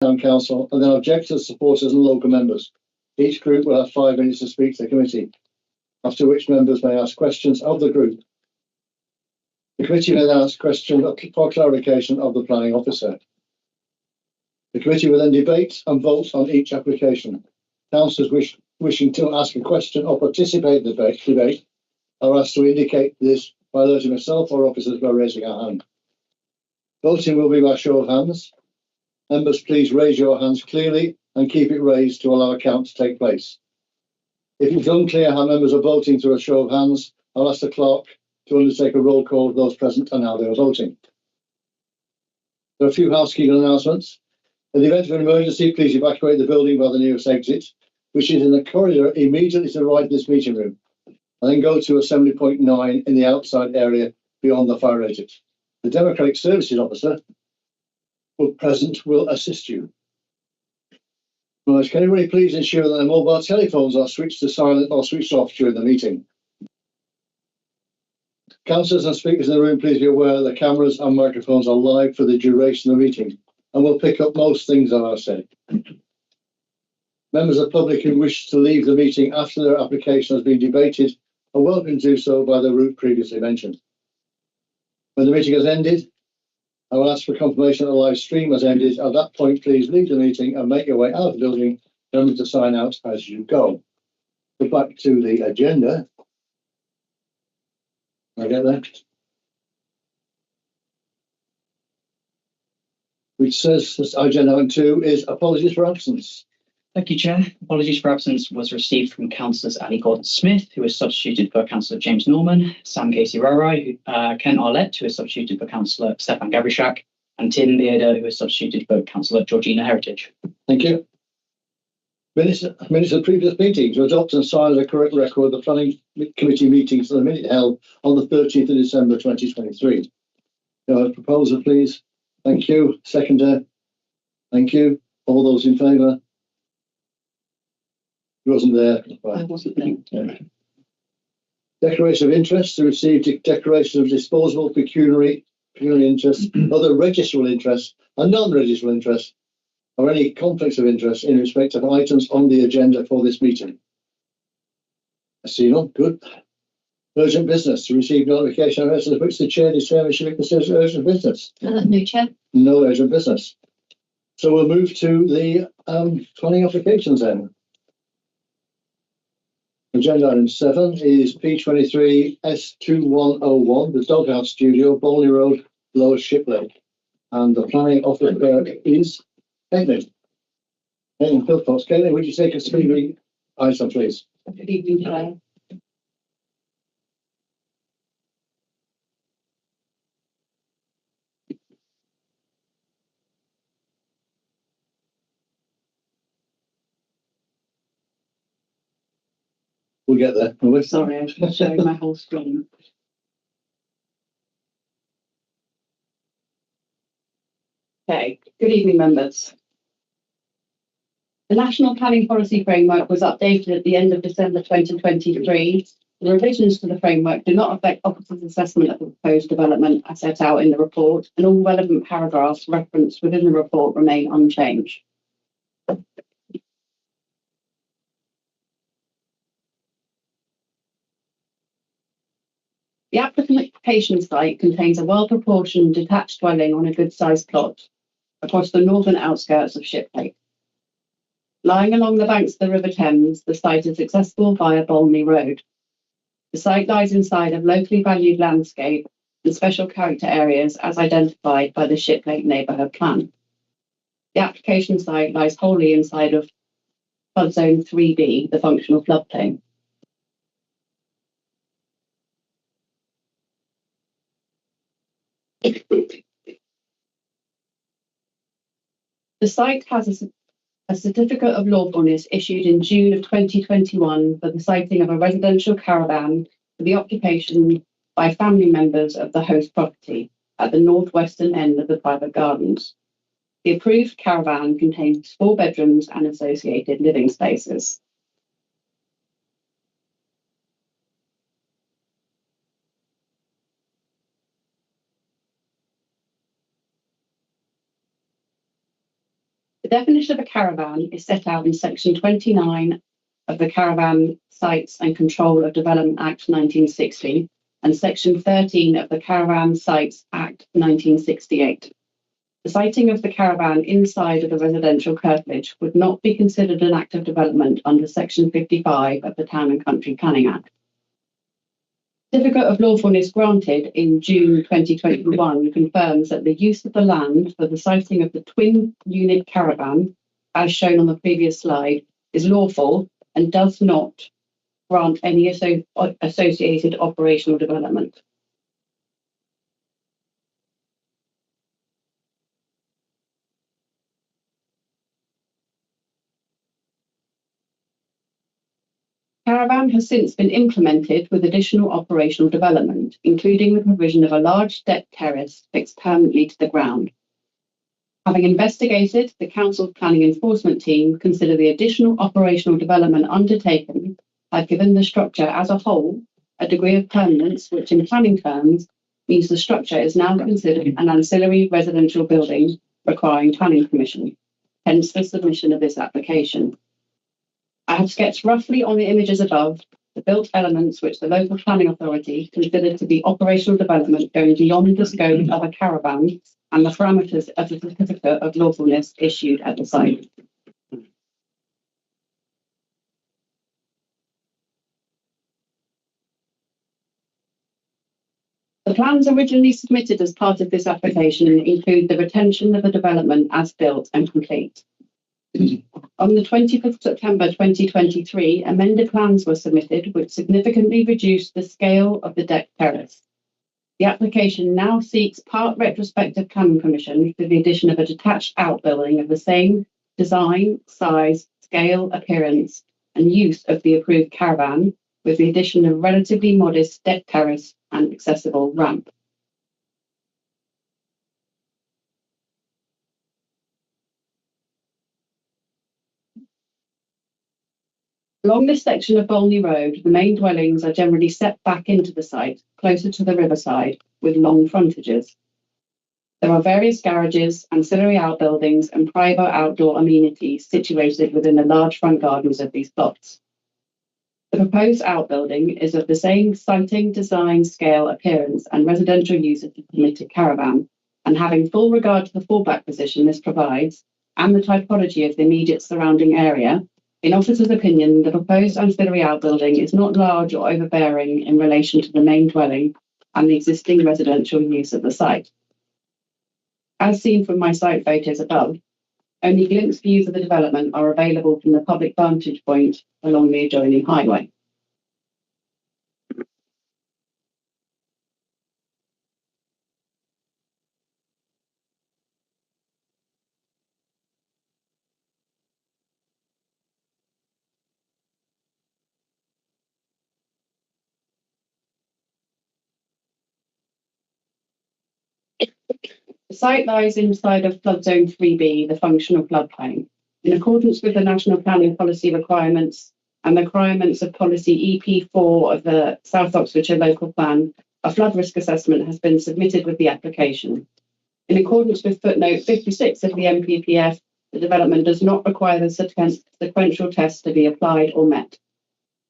Town Council, and then objectors, supporters and local members. Each group will have 5 minutes to speak to the committee, after which members may ask questions of the group. The committee may then ask questions for clarification of the planning officer. The committee will then debate and vote on each application. Councillors wishing to ask a question or participate in the debate are asked to indicate this by alerting myself or officers by raising a hand. Voting will be by show of hands. Members, please raise your hands clearly and keep it raised to allow a count to take place. If it's unclear how members are voting through a show of hands, I'll ask the clerk to undertake a roll call of those present and how they are voting. There are a few housekeeping announcements. In the event of an emergency, please evacuate the building by the nearest exit, which is in the corridor immediately to the right of this meeting room, and then go to assembly point 9 in the outside area beyond the fire exit. The Democratic Services Officer present will assist you. Right, can everybody please ensure that their mobile telephones are switched to silent or switched off during the meeting? Councillors and speakers in the room, please be aware that the cameras and microphones are live for the duration of the meeting and will pick up most things that are said. Members of the public who wish to leave the meeting after their application has been debated are welcome to do so by the route previously mentioned. When the meeting has ended, I will ask for confirmation that the live stream has ended. At that point, please leave the meeting and make your way out of the building. Remember to sign out as you go. Go back to the agenda. I get that. Which says agenda item 2 is apologies for absence. Thank you, Chair. Apologies for absence was received from Councillors Ali Gordon-Smith, who is substituted for Councillor James Norman, Sam Casey-Rarai, Ken Arlett, who is substituted for Councillor Stefan Gavrishak, and Tim Bearder, who is substituted for Councillor Georgina Heritage. Thank you. Minutes of previous meetings to adopt and sign a correct record of the planning committee meetings for the minute held on the 30th of December 2023. A proposal, please. Thank you. Seconder. Thank you. All those in favour? He wasn't there. I wasn't there. Yeah. Declaration of interest to receive declaration of disposable pecuniary interest, other registrable interest and non-registrable interest, or any conflicts of interest in respect of items on the agenda for this meeting. I see none. Good. Urgent business to receive notification of matters which the chair determines should be considered urgent business. No, Chair. No urgent business. So we'll move to the planning applications then. Agenda item 7 is P23 S2101, the Doghouse Studio, Bolney Road, Lower Shiplake. And the planning officer is Caitlin. Caitlin Philpott. Caitlin, would you take us through the item, please? Good evening, Chair. We'll get there. We'll Sorry, I was showing my whole screen. Okay, good evening, members. The National Planning Policy Framework was updated at the end of December 2023. The revisions to the framework do not affect officers' assessment of the proposed development as set out in the report, and all relevant paragraphs referenced within the report remain unchanged. The application site contains a well-proportioned detached dwelling on a good-sized plot across the northern outskirts of Shiplake. Lying along the banks of the River Thames, the site is accessible via Bolney Road. The site lies inside of locally valued landscape and special character areas as identified by the Shiplake Neighbourhood Plan. The application site lies wholly inside of Flood Zone 3B, the functional floodplain. The site has a certificate of lawfulness issued in June of 2021 for the siting of a residential caravan for the occupation by family members of the host property at the northwestern end of the private gardens. The approved caravan contains 4 bedrooms and associated living spaces. The definition of a caravan is set out in section 29 of the Caravan Sites and Control of Development Act 1960 and section 13 of the Caravan Sites Act 1968. The siting of the caravan inside of the residential curtilage would not be considered an act of development under section 55 of the Town and Country Planning Act. Certificate of lawfulness granted in June 2021 confirms that the use of the land for the siting of the twin unit caravan, as shown on the previous slide, is lawful and does not grant any associated operational development. Caravan has since been implemented with additional operational development, including the provision of a large deck terrace fixed permanently to the ground. Having investigated, the Council Planning Enforcement Team consider the additional operational development undertaken have given the structure as a whole a degree of permanence, which in planning terms means the structure is now considered an ancillary residential building requiring planning permission, hence the submission of this application. I have sketched roughly on the images above the built elements which the local planning authority considered to be operational development going beyond the scope of a caravan and the parameters of the certificate of lawfulness issued at the site. The plans originally submitted as part of this application include the retention of the development as built and complete. On the 20th of September 2023, amended plans were submitted which significantly reduced the scale of the deck terrace. The application now seeks part retrospective planning permission for the addition of a detached outbuilding of the same design, size, scale, appearance, and use of the approved caravan, with the addition of relatively modest deck terrace and accessible ramp. Along this section of Bolney Road, the main dwellings are generally set back into the site, closer to the riverside, with long frontages. There are various garages, ancillary outbuildings, and private outdoor amenities situated within the large front gardens of these plots. The proposed outbuilding is of the same siting, design, scale, appearance, and residential use of the permitted caravan, and having full regard to the fallback position this provides, and the typology of the immediate surrounding area, in officer's opinion, the proposed ancillary outbuilding is not large or overbearing in relation to the main dwelling and the existing residential use of the site. As seen from my site photos above, only glimpse views of the development are available from the public vantage point along the adjoining highway. The site lies inside of flood zone 3B, the functional floodplain. In accordance with the National Planning Policy requirements and the requirements of Policy EP4 of the South Oxfordshire Local Plan, a flood risk assessment has been submitted with the application. In accordance with footnote 56 of the NPPF, the development does not require the sequential test to be applied or met.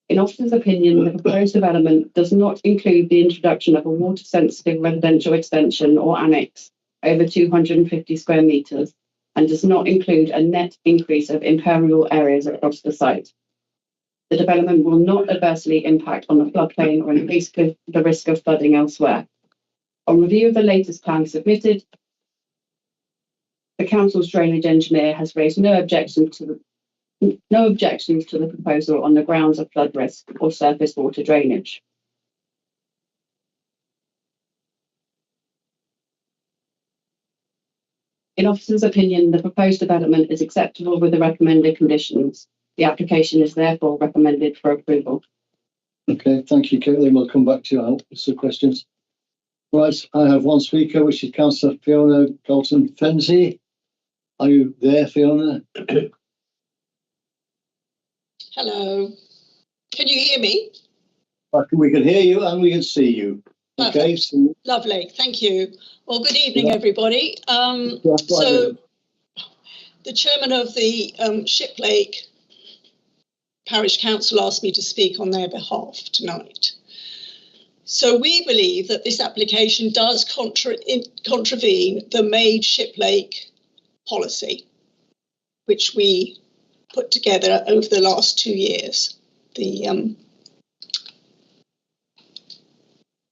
In officer's opinion, the proposed development does not include the introduction of a water-sensitive residential extension or annex over 250 square metres and does not include a net increase of impermeable areas across the site. The development will not adversely impact on the floodplain or increase the risk of flooding elsewhere. On review of the latest plan submitted, the Council's drainage engineer has raised no objections to the proposal on the grounds of flood risk or surface water drainage. In officer's opinion, the proposed development is acceptable with the recommended conditions. The application is therefore recommended for approval. Okay, thank you, Caitlin. We'll come back to you now with some questions. Right, I have one speaker, which is Councillor Fiona Galton-Fenzi. Are you there, Fiona? Hello. Can you hear me? We can hear you and we can see you. Okay. So, lovely. Thank you. Well, good evening, everybody. the chairman of the Shiplake Parish Council asked me to speak on their behalf tonight. So we believe that this application does contravene the Made Shiplake policy, which we put together over the last 2 years.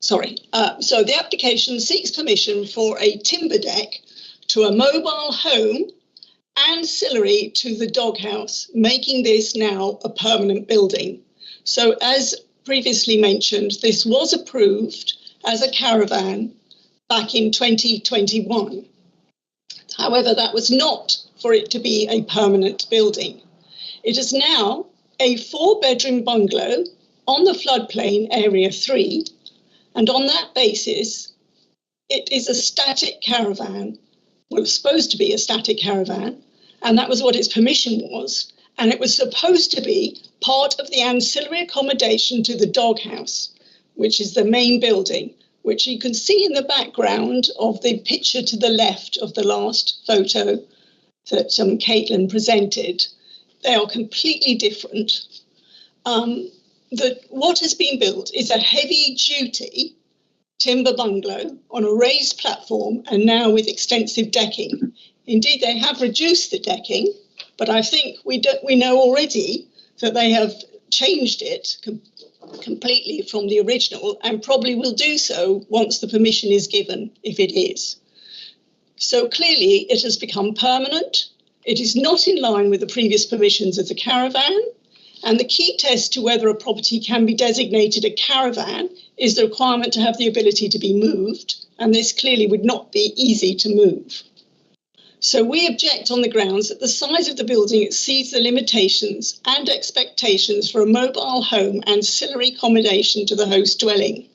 So the application seeks permission for a timber deck to a mobile home ancillary to the doghouse, making this now a permanent building. So as previously mentioned, this was approved as a caravan back in 2021. However, that was not for it to be a permanent building. It is now a 4-bedroom bungalow on the floodplain Area 3, and on that basis, it is a static caravan. Well, it's supposed to be a static caravan, and that was what its permission was. And it was supposed to be part of the ancillary accommodation to the doghouse, which is the main building, which you can see in the background of the picture to the left of the last photo that Caitlin presented. They are completely different. What has been built is a heavy-duty timber bungalow on a raised platform and now with extensive decking. Indeed, they have reduced the decking, but I think we know already that they have changed it completely from the original and probably will do so once the permission is given, if it is. So clearly it has become permanent. It is not in line with the previous permissions of the caravan. And the key test to whether a property can be designated a caravan is the requirement to have the ability to be moved. And this clearly would not be easy to move. So we object on the grounds that the size of the building exceeds the limitations and expectations for a mobile home ancillary accommodation to the host dwelling.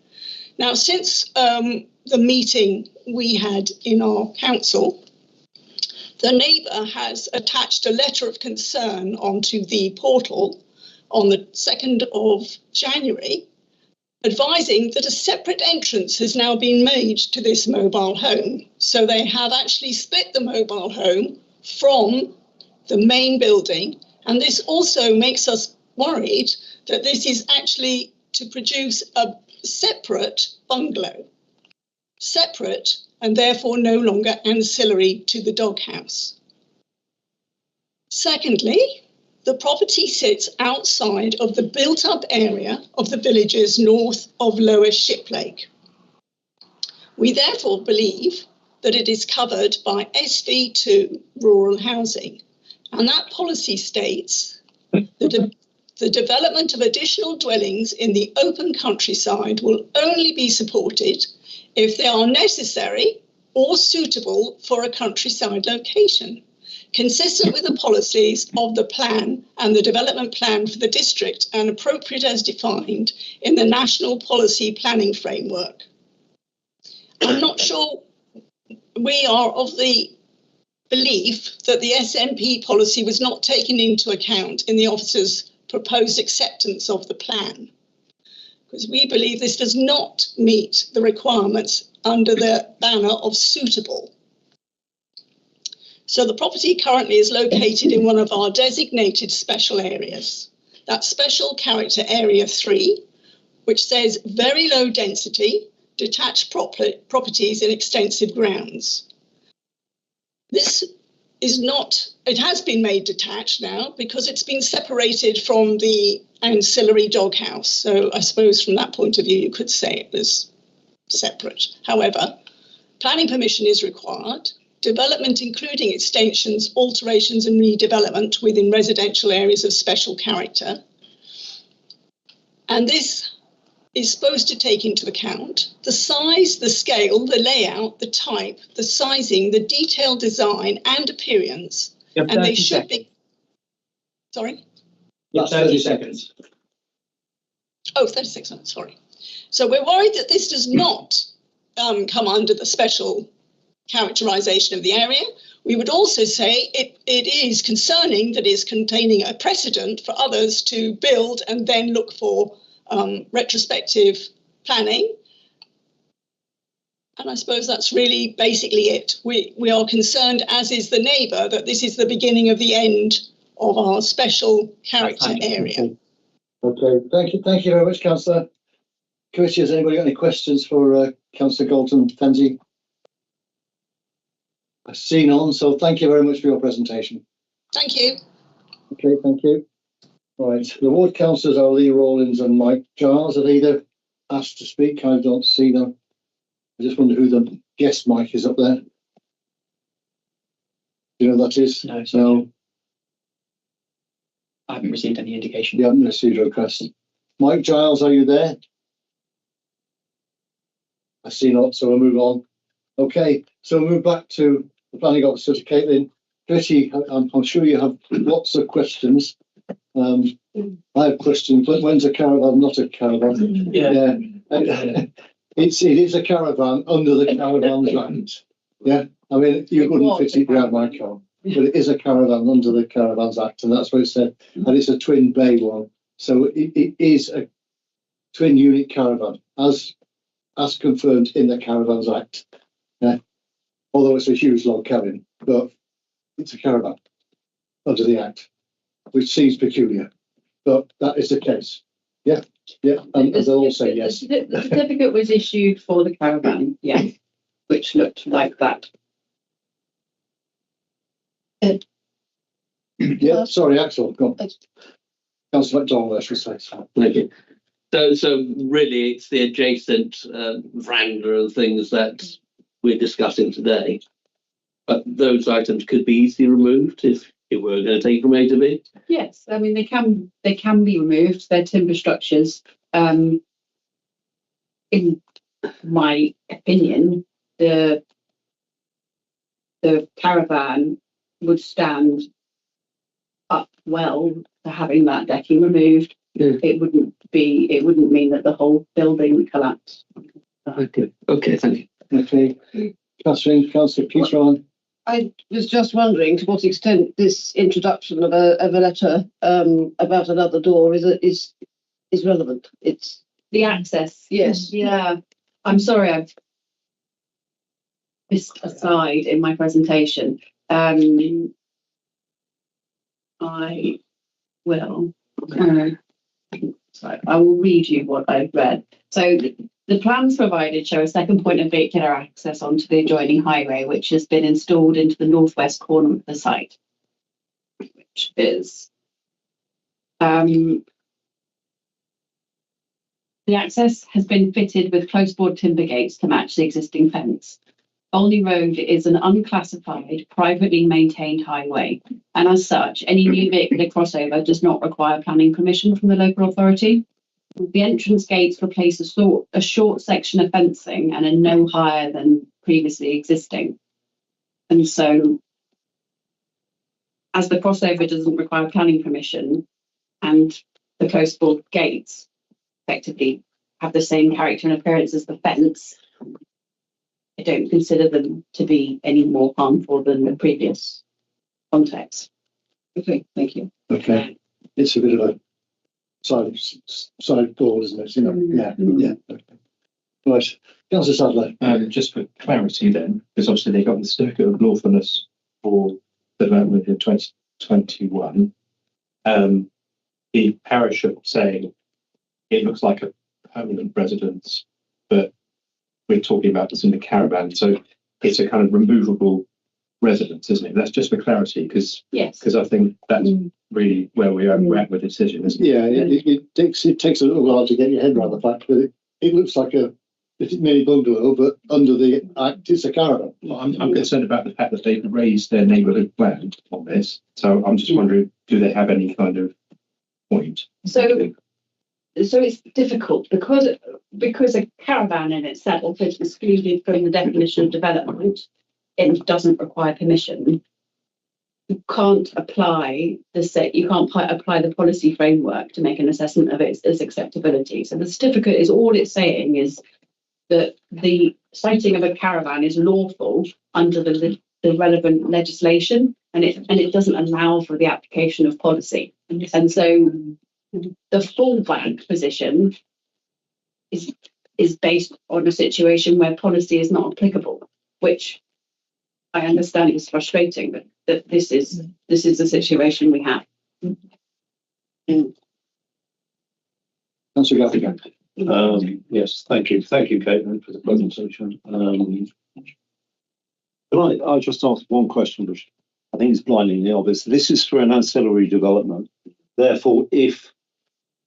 Now, since the meeting we had in our council, the neighbour has attached a letter of concern onto the portal on the 2nd of January, advising that a separate entrance has now been made to this mobile home. So they have actually split the mobile home from the main building. And this also makes us worried that this is actually to produce a separate bungalow, separate and therefore no longer ancillary to the doghouse. Secondly, the property sits outside of the built-up area of the villages north of Lower Shiplake. We therefore believe that it is covered by SV2 rural housing, and that policy states that the development of additional dwellings in the open countryside will only be supported if they are necessary or suitable for a countryside location, consistent with the policies of the plan and the development plan for the district and appropriate as defined in the National Policy Planning Framework. I'm not sure we are of the belief that the SNP policy was not taken into account in the officer's proposed acceptance of the plan, because we believe this does not meet the requirements under the banner of suitable. So the property currently is located in one of our designated special areas. That's Special Character Area 3, which says very low density, detached properties in extensive grounds. This is not, it has been made detached now because it's been separated from the ancillary doghouse. So I suppose from that point of view, you could say it was separate. However, planning permission is required. Development, including extensions, alterations and redevelopment within residential areas of special character. And this is supposed to take into account the size, the scale, the layout, the type, the sizing, the detailed design and appearance. And they should be... Sorry? That's 30 seconds. Oh, 36 minutes, sorry. So we're worried that this does not come under the special characterisation of the area. We would also say it is concerning that it is containing a precedent for others to build and then look for retrospective planning. And I suppose that's really basically it. We are concerned, as is the neighbour, that this is the beginning of the end of our special character area. Okay, thank you very much, Councillor. Committee, has anybody got any questions for Councillor Galton Fenzi? I see none, so thank you very much for your presentation. Thank you. Okay, thank you. Right, the ward councillors are Lee Rawlins and Mike Giles. Have either asked to speak? I don't see them. I just wonder who the guest mic is up there. Do you know who that is? No, No, I haven't received any indication. you haven't received a request. Mike Giles, are you there? I see not, so we'll move on. Okay, so we'll move back to the planning officer, to Caitlin. Committee, I'm sure you have lots of questions. I have questions. When's a caravan not a caravan? Yeah. It is a caravan under the Caravans Act. Yeah, I mean, you couldn't fit it around my car, but it is a caravan under the Caravans Act, and that's what it said. And it's a twin bay one, so it is a twin unit caravan, as confirmed in the Caravans Act. Yeah, although it's a huge log cabin, but it's a caravan under the Act, which seems peculiar, but that is the case. Yeah, and they'll all say yes. The certificate was issued for the caravan, yes, which looked like that. Yeah, sorry, Axel, go on. Councillor MacDonald, I should say. Thank you. So really, it's the adjacent veranda and things that we're discussing today. But those items could be easily removed if it were going to take from A to B. Yes, I mean they can be removed. They're timber structures. In my opinion, the caravan would stand up well to having that decking removed. Yeah. It wouldn't mean that the whole building would collapse. Okay, thank you. Okay, Councillor Keith Rowan. I was just wondering to what extent this introduction of a letter about another door is relevant. It's The access. yes. Yeah. I'm sorry, I've missed a slide in my presentation. I will. So I will read you what I've read. So the plans provided show a second point of vehicular access onto the adjoining highway, which has been installed into the northwest corner of the site, which is the access has been fitted with closeboard timber gates to match the existing fence. Olney Road is an unclassified, privately maintained highway, and as such, any new vehicular crossover does not require planning permission from the local authority. The entrance gates replace a short section of fencing and are no higher than previously existing. And so, as the crossover doesn't require planning permission and the closeboard gates effectively have the same character and appearance as the fence, I don't consider them to be any more harmful than the previous context. Okay, thank you. Okay, it's a bit of a side door, isn't it? You know, yeah. Okay. Right, Councillor Sadler. Just for clarity then, because obviously they got the certificate of lawfulness for the development in 2021. The parish are saying it looks like a permanent residence, but we're talking about this in the caravan, so it's a kind of removable residence, isn't it? That's just for clarity, because Yes. I think that's really where we're at with the decision, isn't it? Yeah, it takes a little while to get your head around the fact that it looks like a mini bungalow, but under the Act it's a caravan. Well, I'm concerned about the fact that they've raised their neighbourhood plan on this, so I'm just wondering, do they have any kind of point? So it's difficult because a caravan in itself is excluded from the definition of development. It doesn't require permission. You can't apply the policy framework to make an assessment of its acceptability. So the certificate is all it's saying is that the siting of a caravan is lawful under the relevant legislation, and it doesn't allow for the application of policy. And so the fallback position is is based on a situation where policy is not applicable, which I understand is frustrating, but that this is the situation we have. Councillor Gaffigan. Yes, thank you. Thank you, Caitlin, for the presentation. Can I just ask one question, which I think is blindingly obvious. This is for an ancillary development. Therefore, if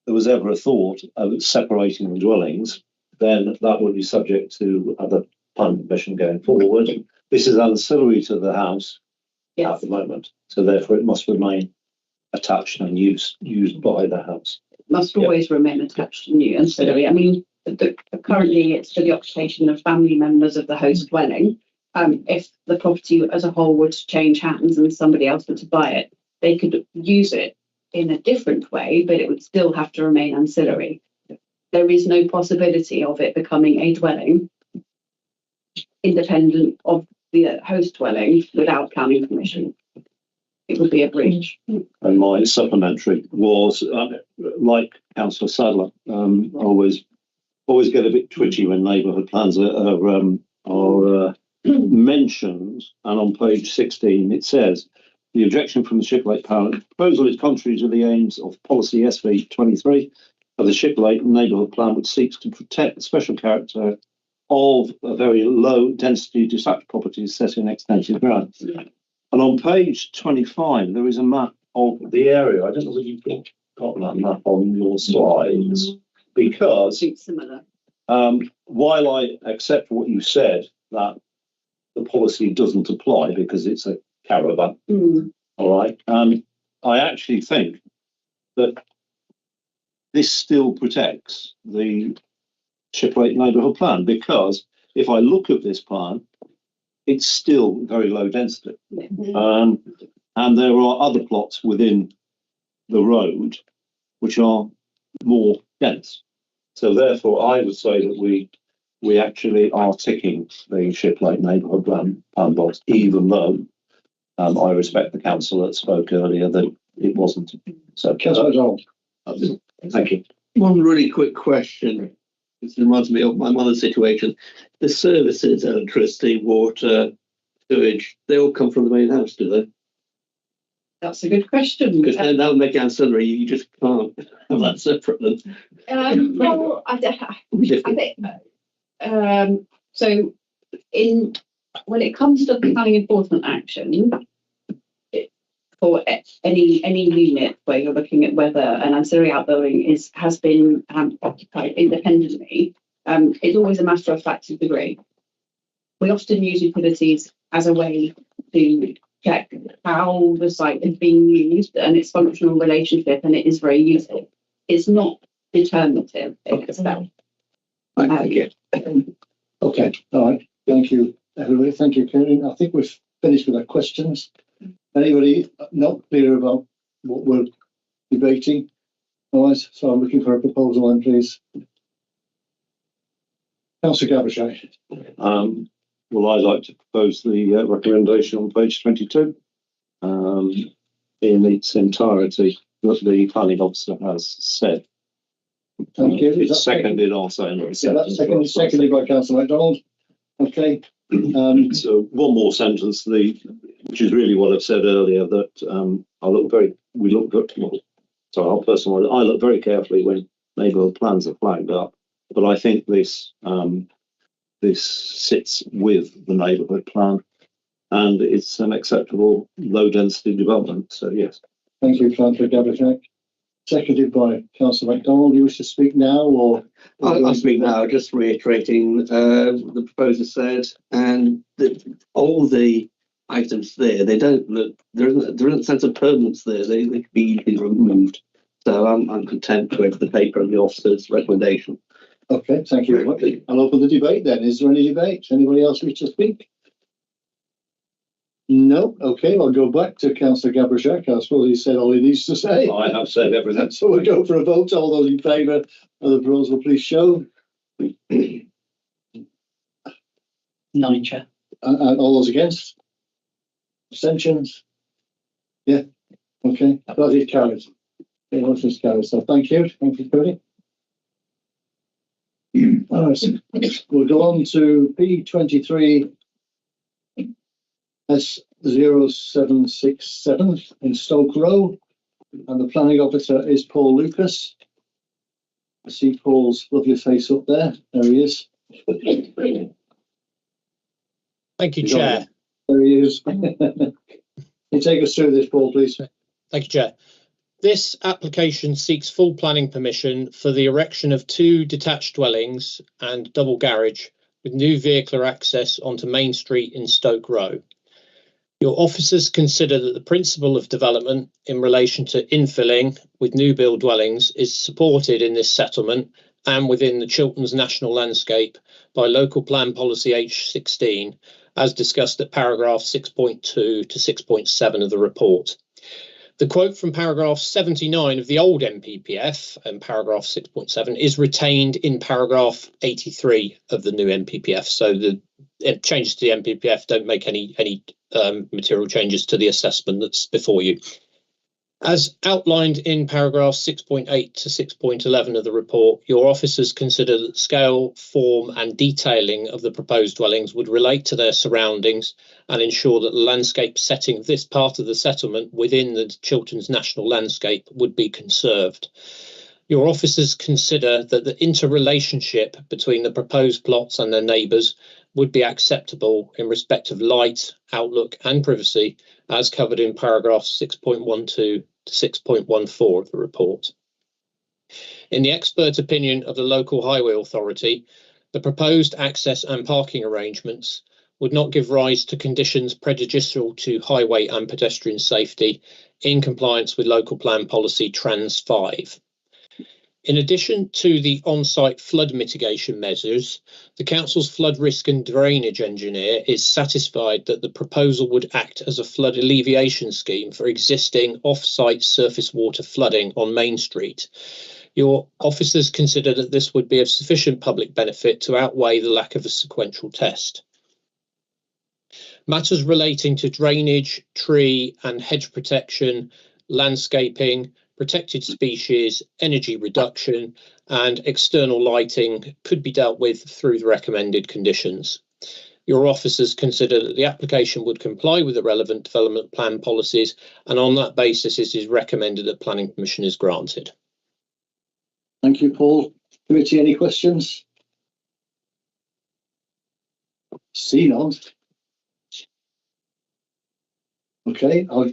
there was ever a thought of separating the dwellings, then that would be subject to other planning permission going forward. This is ancillary to the house at the moment, so therefore it must remain attached and used by the house. Must always remain attached to new ancillary. I mean, currently it's for the occupation of family members of the host dwelling. If the property as a whole were to change hands and somebody else were to buy it, they could use it in a different way, but it would still have to remain ancillary. There is no possibility of it becoming a dwelling independent of the host dwelling without planning permission. It would be a breach. And my supplementary was, like Councillor Sadler, always get a bit twitchy when neighbourhood plans are mentioned. And on page 16, it says, the objection from the Shipplake Parliament proposal is contrary to the aims of policy SV 23 of the Shipplake neighbourhood plan, which seeks to protect the special character of a very low density detached properties set in extensive ground. Yeah. And on page 25, there is a map of the area. I don't know whether you've got that map on your slides, because it's similar. While I accept what you said, that the policy doesn't apply because it's a caravan, all right, I actually think that this still protects the Shipplake neighbourhood plan, because if I look at this plan, it's still very low density. And there are other plots within the road which are more dense. So therefore, I would say that we actually are ticking the Shipplake neighbourhood plan box, even though I respect the council that spoke earlier that it wasn't. So, thank you. One really quick question. This reminds me of my mother's situation. The services, electricity, water, sewage, they all come from the main house, do they? That's a good question. Because then that'll make ancillary. You just can't have that separate then. Well, I think so. When it comes to planning enforcement action, for any unit where you're looking at whether an ancillary outbuilding has been occupied independently, it's always a matter of fact and degree. We often use utilities as a way to check how the site is being used and its functional relationship, and it is very useful. It's not determinative in itself. Thank you. Okay, all right. Thank you, everybody. Thank you, Karen. I think we've finished with our questions. Anybody not clear about what we're debating? All right, so I'm looking for a proposal then, please. Councillor Gabishak. Well, I'd like to propose the recommendation on page 22 in its entirety that the planning officer has said. Thank you. It's seconded also. Yeah, that's seconded by Councillor MacDonald. Okay. So one more sentence, which is really what I've said earlier, that I look very carefully when neighbourhood plans are flagged up, but I think this sits with the neighbourhood plan and it's an acceptable low density development. So yes. Thank you, Councillor Gabishak. Seconded by Councillor MacDonald. You wish to speak now, or I'll speak now, just reiterating the proposer said, and all the items there, they don't look, there isn't a sense of permanence there. They can be easily removed. So I'm content with the paper and the officer's recommendation. Okay, thank you very much. I'll open the debate then. Is there any debate? Anybody else wish to speak? No. Okay, I'll go back to Councillor Gabishak. I suppose he said all he needs to say. I have said everything. So we'll go for a vote. All those in favour of the proposal, please show. 9, Chair. And all those against? Abstentions? Yeah. Okay. That is carried. Okay, motion is carried. So thank you. Thank you, Cody. All right, we'll go on to P23 S0767 in Stoke Row, and the planning officer is Paul Lucas. I see Paul's lovely face up there. There he is. Thank you, Chair. There he is. You take us through this, Paul, please. Thank you, Chair. This application seeks full planning permission for the erection of 2 detached dwellings and double garage with new vehicular access onto Main Street in Stoke Row. Your officers consider that the principle of development in relation to infilling with new build dwellings is supported in this settlement and within the Chilterns National Landscape by Local Plan Policy H16, as discussed at paragraph 6.2 to 6.7 of the report. The quote from paragraph 79 of the old MPPF and paragraph 6.7 is retained in paragraph 83 of the new MPPF. So the changes to the MPPF don't make any material changes to the assessment that's before you. As outlined in paragraph 6.8 to 6.11 of the report, your officers consider that scale, form and detailing of the proposed dwellings would relate to their surroundings and ensure that the landscape setting of this part of the settlement within the Chilterns National Landscape would be conserved. Your officers consider that the interrelationship between the proposed plots and their neighbours would be acceptable in respect of light, outlook and privacy, as covered in paragraph 6.12 to 6.14 of the report. In the expert opinion of the local highway authority, the proposed access and parking arrangements would not give rise to conditions prejudicial to highway and pedestrian safety in compliance with Local Plan Policy Trans 5. In addition to the on-site flood mitigation measures, the Council's flood risk and drainage engineer is satisfied that the proposal would act as a flood alleviation scheme for existing off-site surface water flooding on Main Street. Your officers consider that this would be of sufficient public benefit to outweigh the lack of a sequential test. Matters relating to drainage, tree and hedge protection, landscaping, protected species, energy reduction and external lighting could be dealt with through the recommended conditions. Your officers consider that the application would comply with the relevant development plan policies, and on that basis it is recommended that planning permission is granted. Thank you, Paul. Committee, any questions? See none. Okay, I'll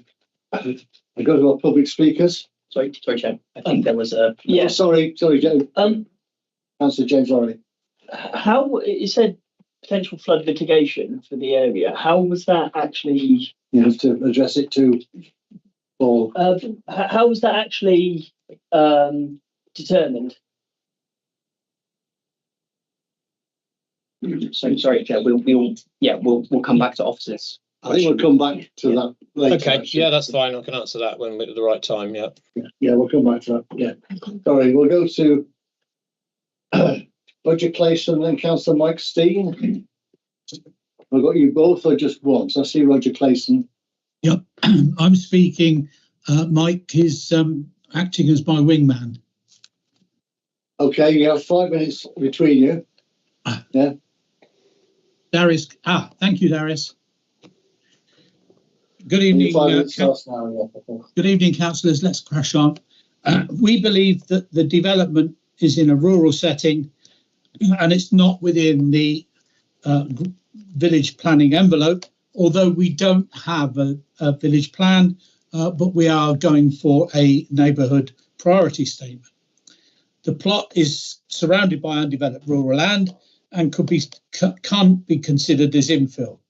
go to our public speakers. Sorry, Chair. I think there was a... Yeah. Oh, sorry, James. Councillor James Lorry. How, you said potential flood mitigation for the area. How was that actually... You have to address it to Paul. How was that actually determined? So sorry, Chair. We'll come back to officers. I think we'll come back to that later. Okay, actually. yeah, that's fine. I can answer that when we're at the right time. Yeah. Yeah, we'll come back to that. Yeah. Sorry, we'll go to Roger Clayson and then Councillor Mike Steen. I've got you both or just once? I see Roger Clayson. Yep, I'm speaking. Mike is acting as my wingman. Okay, you have 5 minutes between you. Yeah. Darius. Thank you, Darius. Good evening. Good evening, councillors. Let's crash on. We believe that the development is in a rural setting and it's not within the village planning envelope, although we don't have a village plan, but we are going for a neighbourhood priority statement. The plot is surrounded by undeveloped rural land and can't be considered as infill.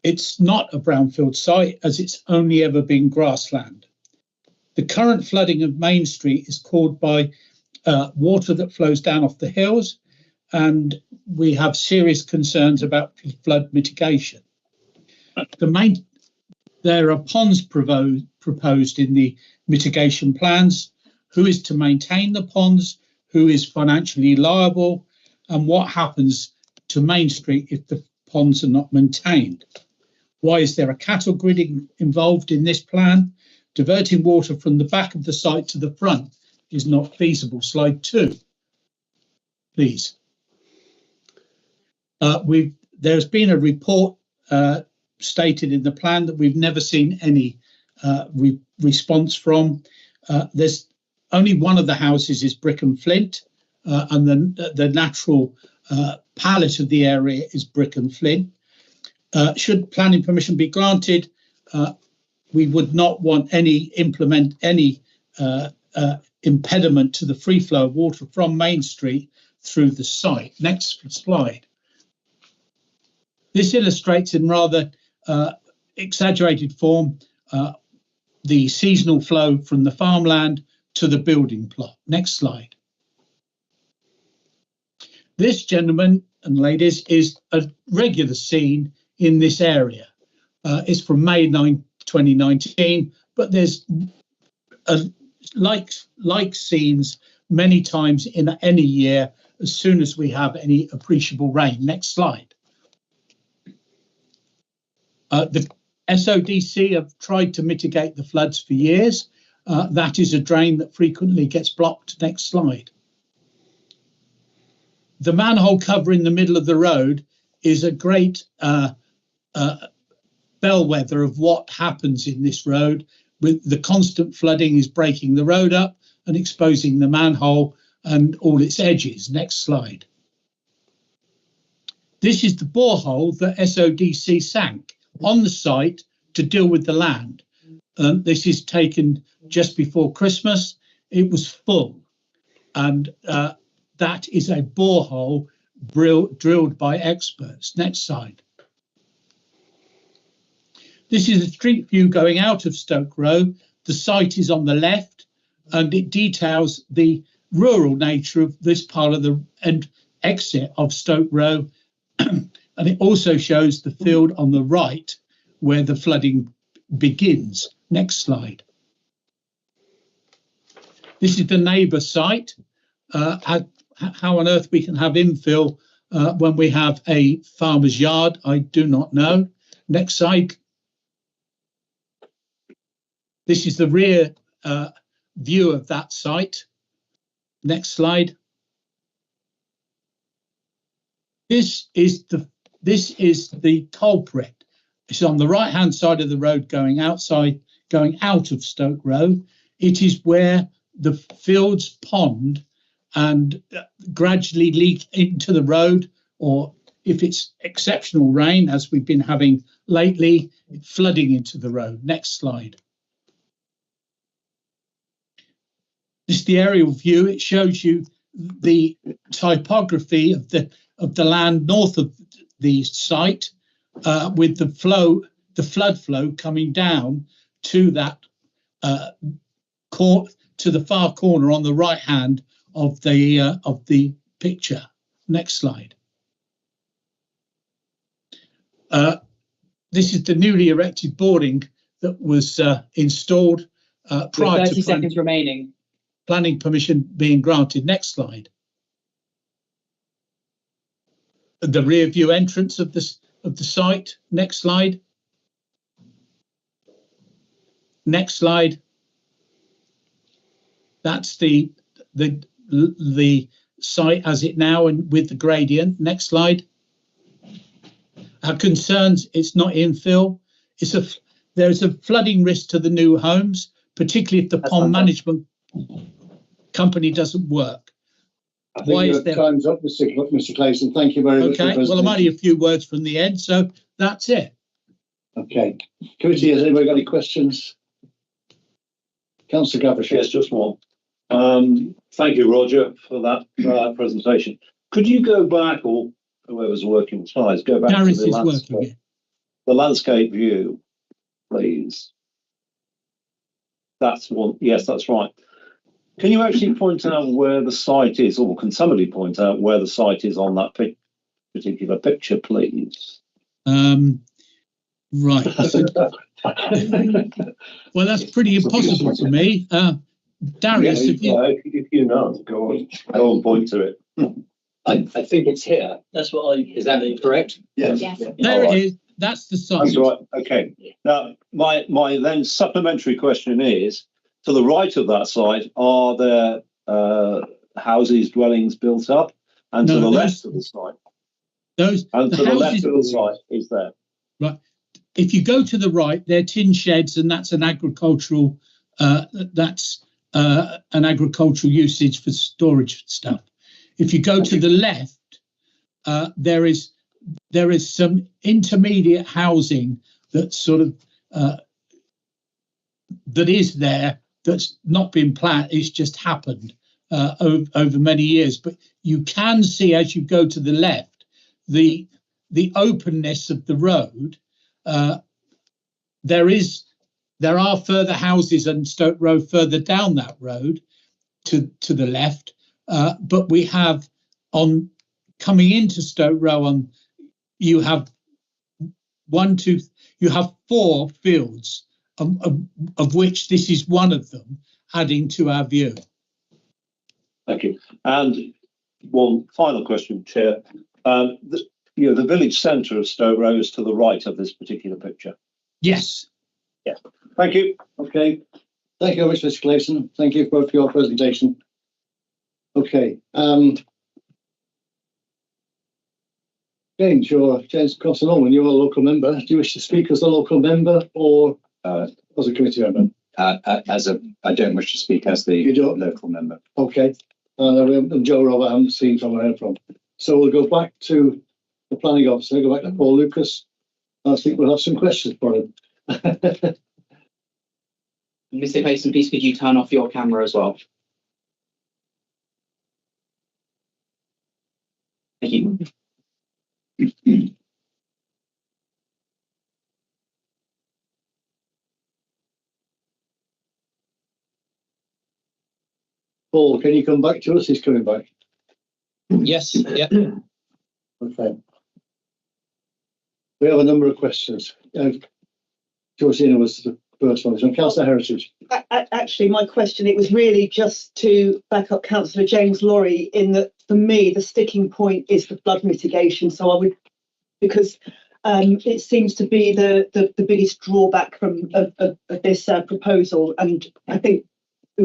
It's not a brownfield site as it's only ever been grassland. The current flooding of Main Street is caused by water that flows down off the hills, and we have serious concerns about flood mitigation. There are ponds proposed in the mitigation plans. Who is to maintain the ponds? Who is financially liable? And what happens to Main Street if the ponds are not maintained? Why is there a cattle gridding involved in this plan? Diverting water from the back of the site to the front is not feasible. Slide 2, please. There's been a report stated in the plan that we've never seen any response from. There's only one of the houses is brick and flint, and the natural palette of the area is brick and flint. Should planning permission be granted, we would not want any impediment to the free flow of water from Main Street through the site. Next slide. This illustrates in rather exaggerated form the seasonal flow from the farmland to the building plot. Next slide. This, gentlemen and ladies, is a regular scene in this area. It's from May 9, 2019, but there's like scenes many times in any year as soon as we have any appreciable rain. Next slide. The SODC have tried to mitigate the floods for years. That is a drain that frequently gets blocked. Next slide. The manhole cover in the middle of the road is a great bellwether of what happens in this road. With the constant flooding is breaking the road up and exposing the manhole and all its edges. Next slide. This is the borehole that SODC sank on the site to deal with the land. This is taken just before Christmas. It was full, and that is a borehole drilled by experts. Next slide. This is a street view going out of Stoke Row. The site is on the left, and it details the rural nature of this part of the exit of Stoke Row. And it also shows the field on the right where the flooding begins. Next slide. This is the neighbour site. How on earth we can have infill when we have a farmer's yard, I do not know. Next slide. This is the rear view of that site. Next slide. This is the culprit. It's on the right-hand side of the road going out of Stoke Row. It is where the Fields Pond and gradually leak into the road, or if it's exceptional rain, as we've been having lately, flooding into the road. Next slide. This is the aerial view. It shows you the typography of the land north of the site, with the flood flow coming down to that to the far corner on the right hand of the picture. Next slide. This is the newly erected boarding that was installed prior 30 to seconds remaining. Planning permission being granted. Next slide. The rear view entrance of the site. Next slide. Next slide. That's the site as it now and with the gradient. Next slide. Our concerns, it's not infill. There's a flooding risk to the new homes, particularly if the pond management company doesn't work. I think your time's up, Mr. Clayson. Thank you very much. Okay, well, I'm only a few words from the end, so that's it. Okay. Committee, has anybody got any questions? Councillor Gavrish. Yes, just one. Thank you, Roger, for that presentation. Could you go back, or whoever's working with slides, go back Gareth to is the landscape view, please? That's one. Yes, that's right. Can you actually point out where the site is, or can somebody point out where the site is on that particular picture, please? Right. Well, that's pretty impossible for me. Darius, if you know, go on, point to it. I think it's here. That's what I. Is that correct? Yes. there it is. That's the site. That's right. Okay. Now, my then supplementary question is: to the right of that site, are there houses, dwellings built up, and to the left of the site? Those And to the left houses, of the site is there. right. If you go to the right, they're tin sheds, and that's an agricultural usage for storage stuff. If you go to the left, there is some intermediate housing that's sort of that is there, that's not been planned. It's just happened over many years. But you can see as you go to the left the openness of the road. There are further houses on Stoke Road further down that road to the left, but we have on coming into Stoke Row you have you have 4 fields, of which this is one of them, adding to our view. Thank you. And one final question, Chair. The village centre of Stoke Row is to the right of this particular picture. Yes. Yeah. Thank you. Okay. Thank you very much, Mr. Clayson. Thank you both for your presentation. Okay. James Crossan-Allman, you're a local member. Do you wish to speak as a local member or as a committee member? I don't wish to speak as the local member. Okay. And Joe Robert, I haven't seen from where from. So we'll go back to the planning officer, go back to Paul Lucas. I think we'll have some questions for him. Mr. Clayson, please could you turn off your camera as well? Thank you. Paul, can you come back to us? He's coming back. Yes, yeah. Okay. We have a number of questions. Georgina was the first one. So Councillor Heritage. Actually, my question, it was really just to back up Councillor James Laurie in that for me, the sticking point is the flood mitigation. So I would, because it seems to be the biggest drawback from of this proposal. And I think it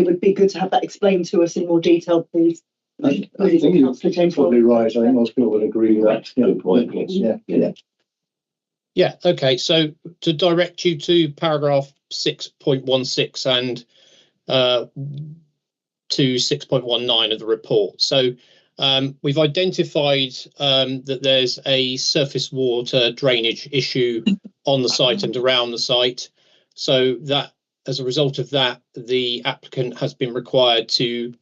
would be good to have that explained to us in more detail, please. I think you're probably right. I think most people would agree with that. Good point. Yeah. Yeah, okay. So to direct you to paragraph 6.16 and to 6.19 of the report. So we've identified that there's a surface water drainage issue on the site and around the site. So that as a result of that, the applicant has been required to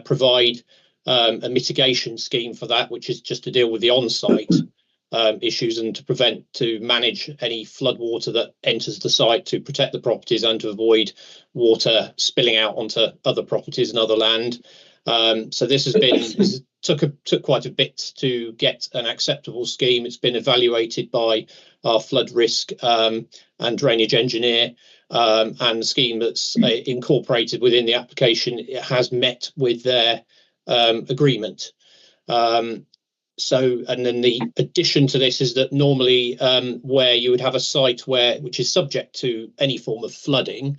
provide a mitigation scheme for that, which is just to deal with the on-site issues and to manage any flood water that enters the site, to protect the properties and to avoid water spilling out onto other properties and other land. So this has been took quite a bit to get an acceptable scheme. It's been evaluated by our flood risk and drainage engineer, and the scheme that's incorporated within the application, it has met with their agreement. So, and then the addition to this is that normally where you would have a site which is subject to any form of flooding,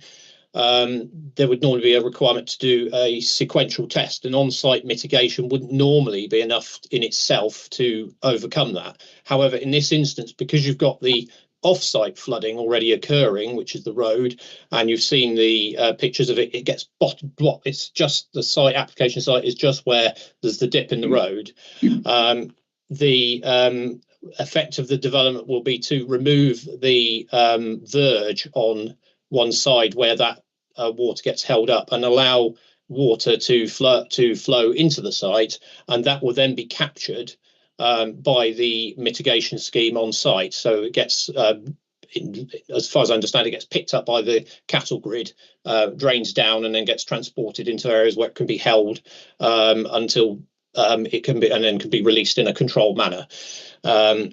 there would normally be a requirement to do a sequential test, and on-site mitigation wouldn't normally be enough in itself to overcome that. However, in this instance, because you've got the off-site flooding already occurring, which is the road, and you've seen the pictures of it, it gets blocked. It's just the application site is just where there's the dip in the road. The effect of the development will be to remove the verge on one side where that water gets held up and allow water to flow into the site, and that will then be captured by the mitigation scheme on site. So it gets, as far as I understand, it gets picked up by the cattle grid, drains down, and then gets transported into areas where it can be held until it can be, and then can be released in a controlled manner. This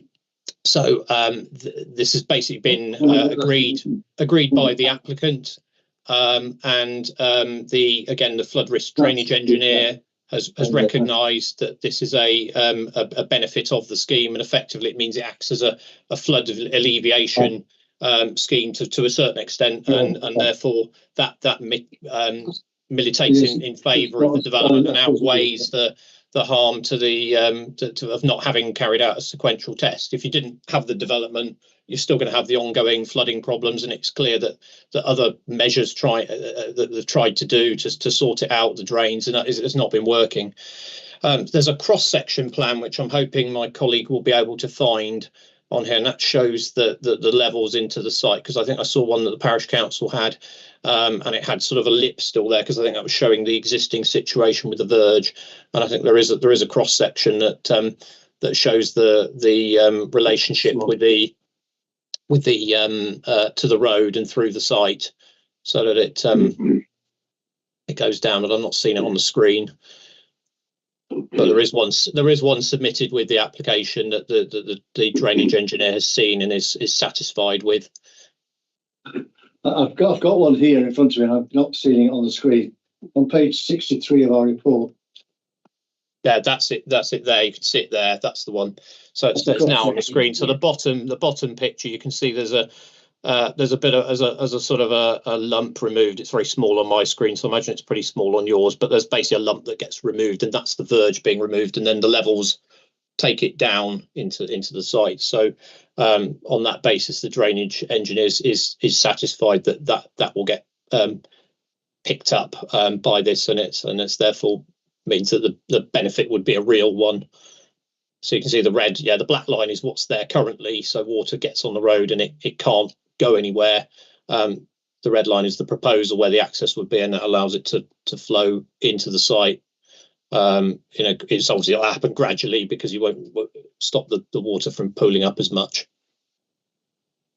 has basically been agreed by the applicant, and the flood risk drainage engineer has recognised that this is a benefit of the scheme, and effectively it means it acts as a flood alleviation scheme to a certain extent, and therefore that militates in favour of the development and outweighs the the harm to the of not having carried out a sequential test. If you didn't have the development, you're still going to have the ongoing flooding problems, and it's clear that other measures that they've tried to do to sort it out, the drains, and it's not been working. There's a cross-section plan which I'm hoping my colleague will be able to find on here, and that shows the levels into the site, because I think I saw one that the parish council had, and it had sort of a lip still there, because I think that was showing the existing situation with the verge. And I think there is a cross section that shows the relationship with the to the road and through the site, so that it goes down. And I'm not seeing it on the screen, but there is one submitted with the application that the drainage engineer has seen and is satisfied with. I've got one here in front of me, and I'm not seeing it on the screen. On page 63 of our report. Yeah, that's it there. You can see it there. That's the one. So it's now on the screen. So the bottom picture, you can see there's a bit of as a sort of a lump removed. It's very small on my screen, so I imagine it's pretty small on yours, but there's basically a lump that gets removed, and that's the verge being removed, and then the levels take it down into the site. So on that basis, the drainage engineer is satisfied that will get picked up by this, and it's therefore means that the benefit would be a real one. So you can see the red, the black line is what's there currently. So water gets on the road and it can't go anywhere. The red line is the proposal where the access would be, and that allows it to flow into the site. It's obviously it'll happen gradually, because you won't stop the water from pooling up as much.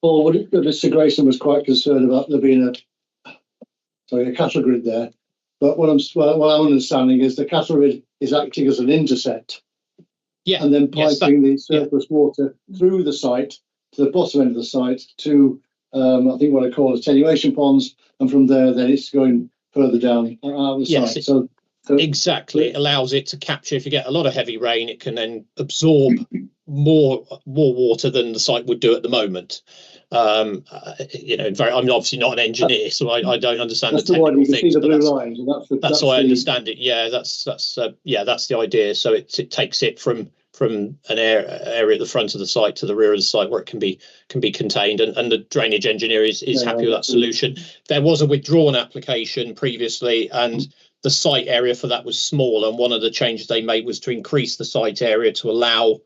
Well, Mr. Grayson was quite concerned about there being a cattle grid there. But what I'm understanding is the cattle grid is acting as an intercept. Yeah. And then piping the surplus water through the site to the bottom end of the site to, I think what I call attenuation ponds. And from there, then it's going further down the site. So exactly. It allows it to capture. If you get a lot of heavy rain, it can then absorb more water than the site would do at the moment. I'm obviously not an engineer, so I don't understand the technical things. That's how I understand it. Yeah, that's the idea. So it takes it from an area at the front of the site to the rear of the site where it can be contained, and the drainage engineer is happy with that solution. There was a withdrawn application previously, and the site area for that was small, and one of the changes they made was to increase the site area to allow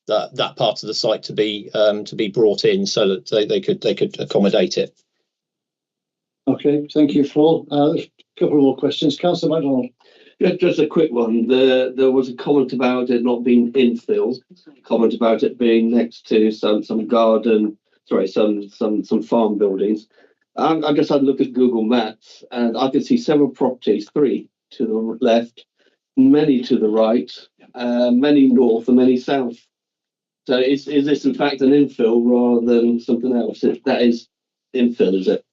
that part of the site to be brought in, so that they could accommodate it. Okay, thank you, Paul. A couple more questions. Councillor MacDonald. Yeah, just a quick one. There was a comment about it not being infill. Comment about it being next to some garden. Sorry, some farm buildings. I just had a look at Google Maps, and I could see several properties, 3 to the left, many to the right, many north, and many south. So is this in fact an infill rather than something else? That is infill, is it?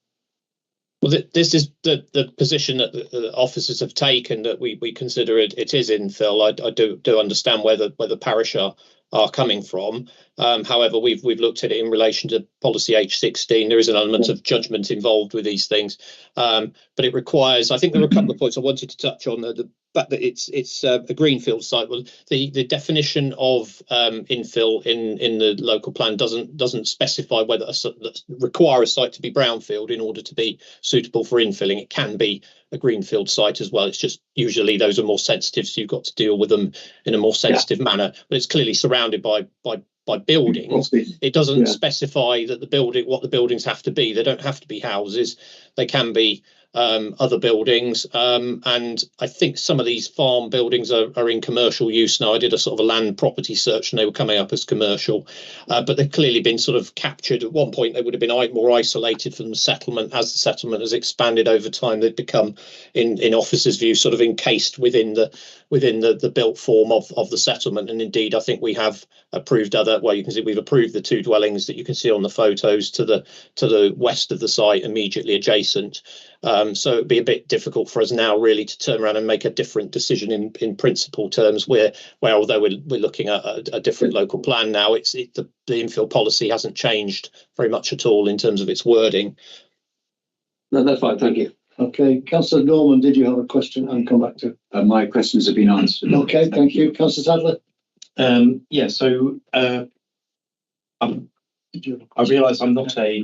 Well, this is the position that the officers have taken, that we consider it is infill. I do understand where the parish are coming from. However, we've looked at it in relation to policy H16. There is an element of judgment involved with these things, but it requires. I think there are a couple of points I wanted to touch on. The fact that it's a greenfield site. Well, the definition of infill in the local plan doesn't specify whether require a site to be brownfield in order to be suitable for infilling. It can be a greenfield site as well. It's just usually those are more sensitive, so you've got to deal with them in a more sensitive manner. But it's clearly surrounded by buildings. It doesn't specify that what the buildings have to be. They don't have to be houses. They can be other buildings, and I think some of these farm buildings are in commercial use now. I did a sort of a land property search, and they were coming up as commercial, but they've clearly been sort of captured. At one point they would have been more isolated from the settlement. As the settlement has expanded over time, they've become, in officers' view, sort of encased within the built form of the settlement. And indeed, I think we have approved you can see we've approved the 2 dwellings that you can see on the photos to the west of the site, immediately adjacent. So it'd be a bit difficult for us now really to turn around and make a different decision in principle terms, where although we're looking at a different local plan now, the infill policy hasn't changed very much at all in terms of its wording. No, that's fine, thank you. Okay, Councillor Norman, did you have a question? I'll come back to. My questions have been answered. Okay, thank you. Councillor Sadler. Yeah, so I realise I'm not a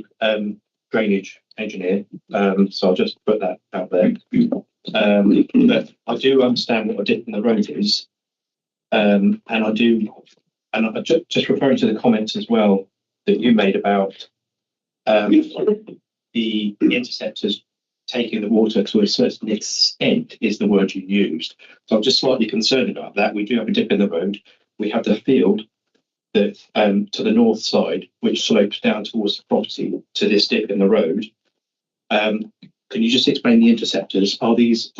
drainage engineer, so I'll just put that out there. But I do understand what a dip in the road is, and I do, and I just referring to the comments as well that you made about the interceptors taking the water to a certain extent is the word you used. So I'm just slightly concerned about that. We do have a dip in the road. We have the field that to the north side, which slopes down towards the property to this dip in the road. Can you just explain the interceptors? Are these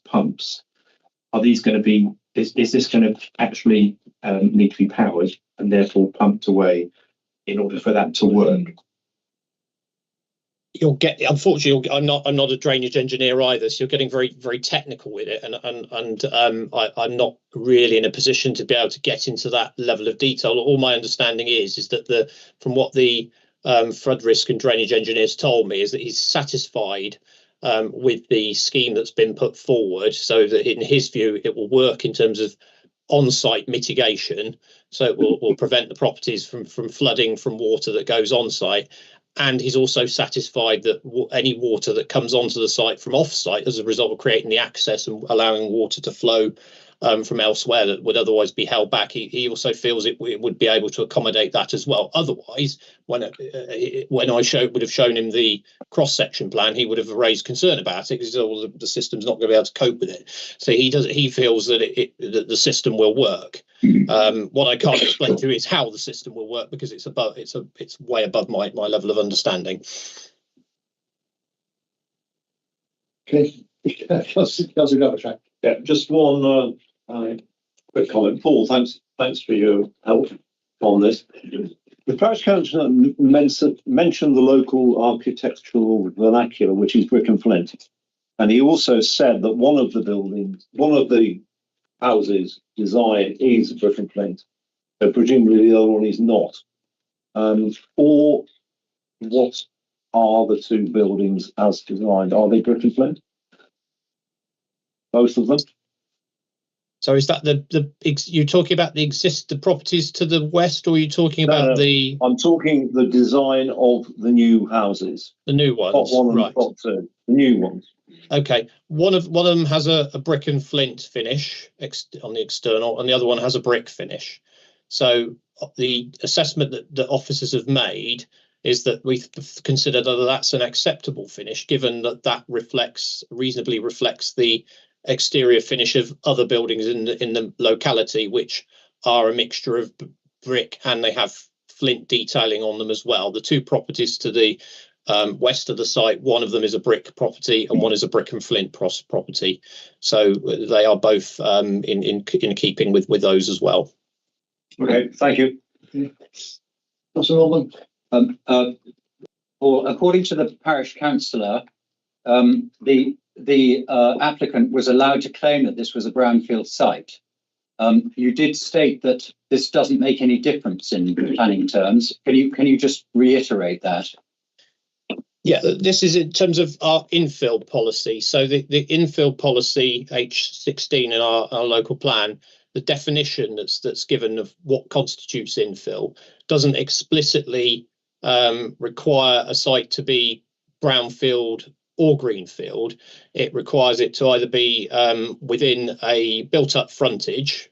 pumps? Are these going to be? Is this going to actually need to be powered and therefore pumped away in order for that to work? Unfortunately, I'm not a drainage engineer either, so you're getting very, very technical with it, and I'm not really in a position to be able to get into that level of detail. All my understanding is that from what the flood risk and drainage engineers told me is that he's satisfied with the scheme that's been put forward, so that in his view it will work in terms of on-site mitigation, so it will prevent the properties from flooding from water that goes on-site. And he's also satisfied that any water that comes onto the site from off-site as a result of creating the access and allowing water to flow from elsewhere that would otherwise be held back, he also feels it would be able to accommodate that as well. Otherwise, when I would have shown him the cross-section plan, he would have raised concern about it because the system's not going to be able to cope with it. So he feels that that the system will work. What I can't explain to you is how the system will work because it's way above my level of understanding. Okay, Councillor Gavashack. Yeah, just one quick comment. Paul, thanks for your help on this. The parish councillor mentioned the local architectural vernacular, which is brick and flint. And he also said that one of the houses design is brick and flint. So presumably the other one is not. Or what are the two buildings as designed? Are they brick and flint? Both of them? So is that you're talking about the properties to the west, or are you talking about the? I'm talking the design of the new houses. The new ones, Plot one and right? Plot two, the new ones. Okay, one of them has a brick and flint finish on the external, and the other one has a brick finish. So the assessment that officers have made is that we consider that that's an acceptable finish, given that reasonably reflects the exterior finish of other buildings in the locality, which are a mixture of brick and they have flint detailing on them as well. The two properties to the west of the site, one of them is a brick property and one is a brick and flint property. So they are both in keeping with those as well. Okay, thank you. Councillor Norman. Well, according to the parish councillor, the applicant was allowed to claim that this was a brownfield site. You did state that this doesn't make any difference in planning terms. Can you just reiterate that? Yeah, this is in terms of our infill policy. So the infill policy H16 in our local plan, the definition that's given of what constitutes infill doesn't explicitly require a site to be brownfield or greenfield. It requires it to either be within a built-up frontage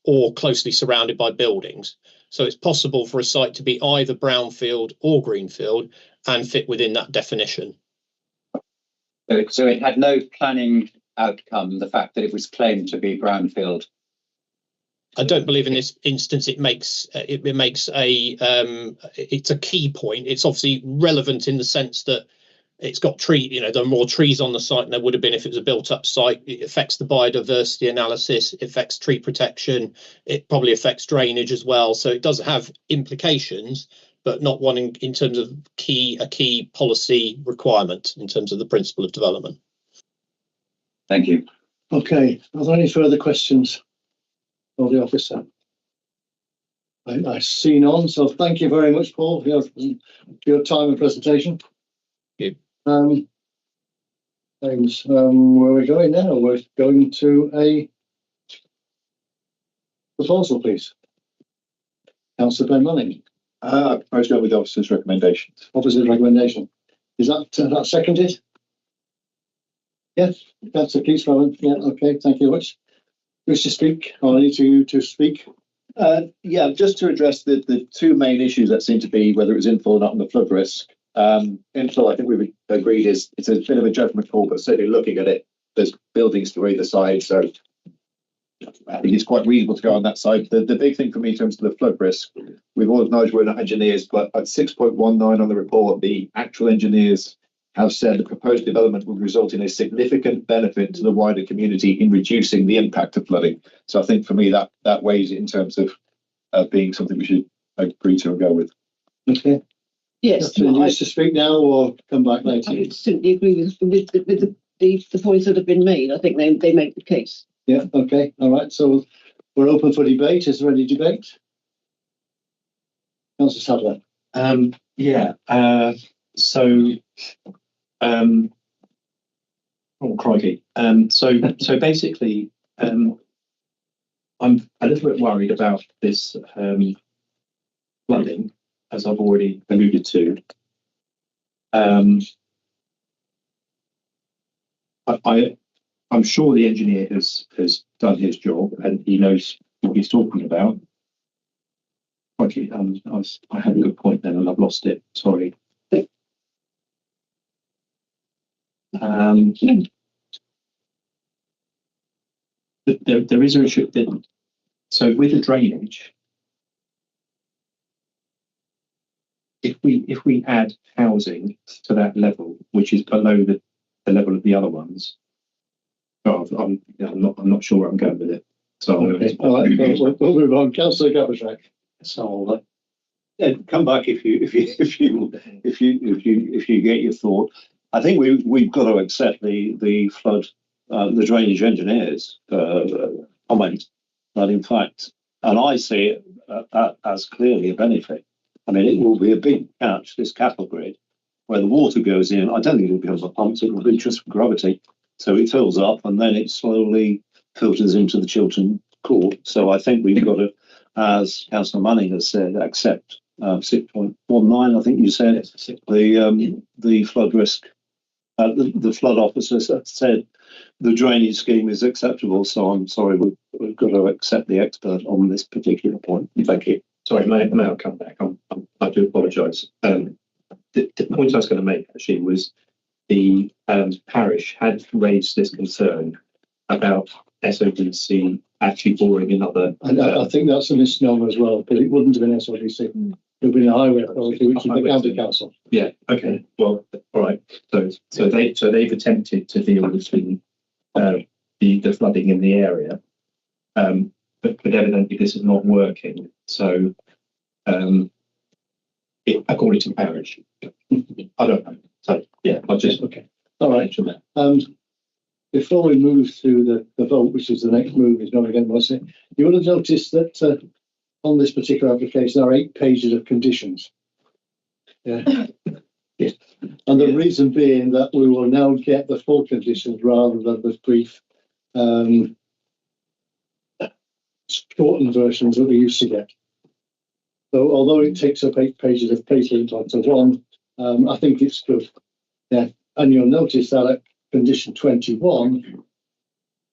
or closely surrounded by buildings. So it's possible for a site to be either brownfield or greenfield and fit within that definition. So it had no planning outcome, the fact that it was claimed to be brownfield. I don't believe in this instance it makes it's a key point. It's obviously relevant in the sense that it's got there are more trees on the site than there would have been if it was a built-up site. It affects the biodiversity analysis, it affects tree protection, it probably affects drainage as well. So it does have implications, but not one in terms of a key policy requirement in terms of the principle of development. Thank you. Okay, are there any further questions of the officer? I see none, so thank you very much, Paul, for your time and presentation. Thank you. James, where are we going now? We're going to a proposal, please. Councillor Ben Manning. I propose go with the officer's recommendations. Officer's recommendation. Is that seconded? Yes, Councillor Keith Rowland. Yeah, okay, thank you very much. Wish to speak, or need to speak? Yeah, just to address the two main issues that seem to be whether it was infill or not and the flood risk. Infill, I think we've agreed it's a bit of a judgment call, but certainly looking at it, there's buildings to either side, so I think it's quite reasonable to go on that side. The big thing for me in terms of the flood risk, we've all acknowledged we're not engineers, but at 6.19 on the report, the actual engineers have said the proposed development will result in a significant benefit to the wider community in reducing the impact of flooding. So I think for me that weighs in terms of being something we should agree to and go with. Okay. Yes, So wish to speak now or come back later? I simply agree with the points that have been made. I think they make the case. Yeah, okay, all right. So we're open for debate. Is there any debate? Councillor Sadler. Oh crikey. So basically, I'm a little bit worried about this flooding, as I've already alluded to. I'm sure the engineer has done his job and he knows what he's talking about. Crikey, I had a good point then and I've lost it. Sorry. There is an issue that, so with the drainage, if we add housing to that level, which is below the level of the other ones, I'm not sure where I'm going with it. So okay. All right, we'll move on. Councillor Gavashak. So come back if you get your thought. I think we've got to accept the flood, the drainage engineers comment that in fact, and I see it as clearly a benefit. I mean, it will be a big catch, this cattle grid, where the water goes in. I don't think it'll become a pump, it will be just gravity. So it fills up and then it slowly filters into the Chiltern Court. So I think we've got to, as Councillor Manning has said, accept 6.19, I think you said, the flood risk. The flood officer said the drainage scheme is acceptable. So I'm sorry, we've got to accept the expert on this particular point. Thank you. Sorry, may I come back? I do apologise. The point I was going to make actually was the parish had raised this concern about SODC actually boring another. And I think that's a misnomer as well, because it wouldn't have been SODC. It would have been a highway authority, which is the county council. Yeah. Okay. Well, all right. So they've attempted to deal with the flooding in the area, but evidently this is not working. So, according to parish, I don't know. So yeah, I'll just okay. All right. Before we move to the vote, which is the next move, is going again, was it? You would have noticed that on this particular application, there are 8 pages of conditions. Yeah. Yeah. And the reason being that we will now get the full conditions rather than the brief shortened versions that we used to get. So although it takes up 8 pages of paper into one, I think it's good. Yeah. And you'll notice that at condition 21,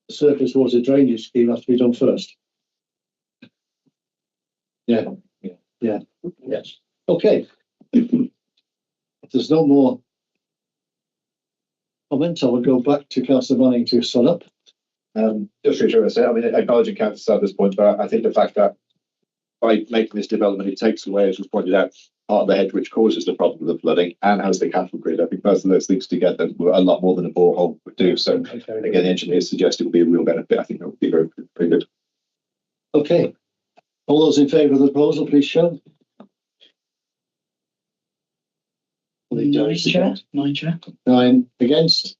the surface water drainage scheme has to be done first. Yeah. Yes. Okay. If there's no more comments, I will go back to Councillor Manning to sum up. Just to reassure us, I mean, acknowledging Councillor Sadler's point, but I think the fact that by making this development, it takes away, as was pointed out, part of the hedge which causes the problem of the flooding and has the cattle grid. I think both of those things together were a lot more than a borehole would do. So again, the engineers suggest it will be a real benefit. I think that would be very good. Okay. All those in favour of the proposal, please show. 9 chair. 9 against.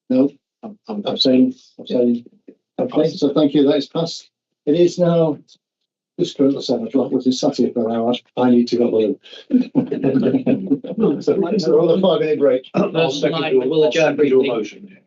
No. I'm abstaining. Okay, so thank you. That is passed. It is now Just go to 7 o'clock, which is sat here for an hour. I need to go home. So we're on a 5-minute break. We'll adjourn briefly. Motion.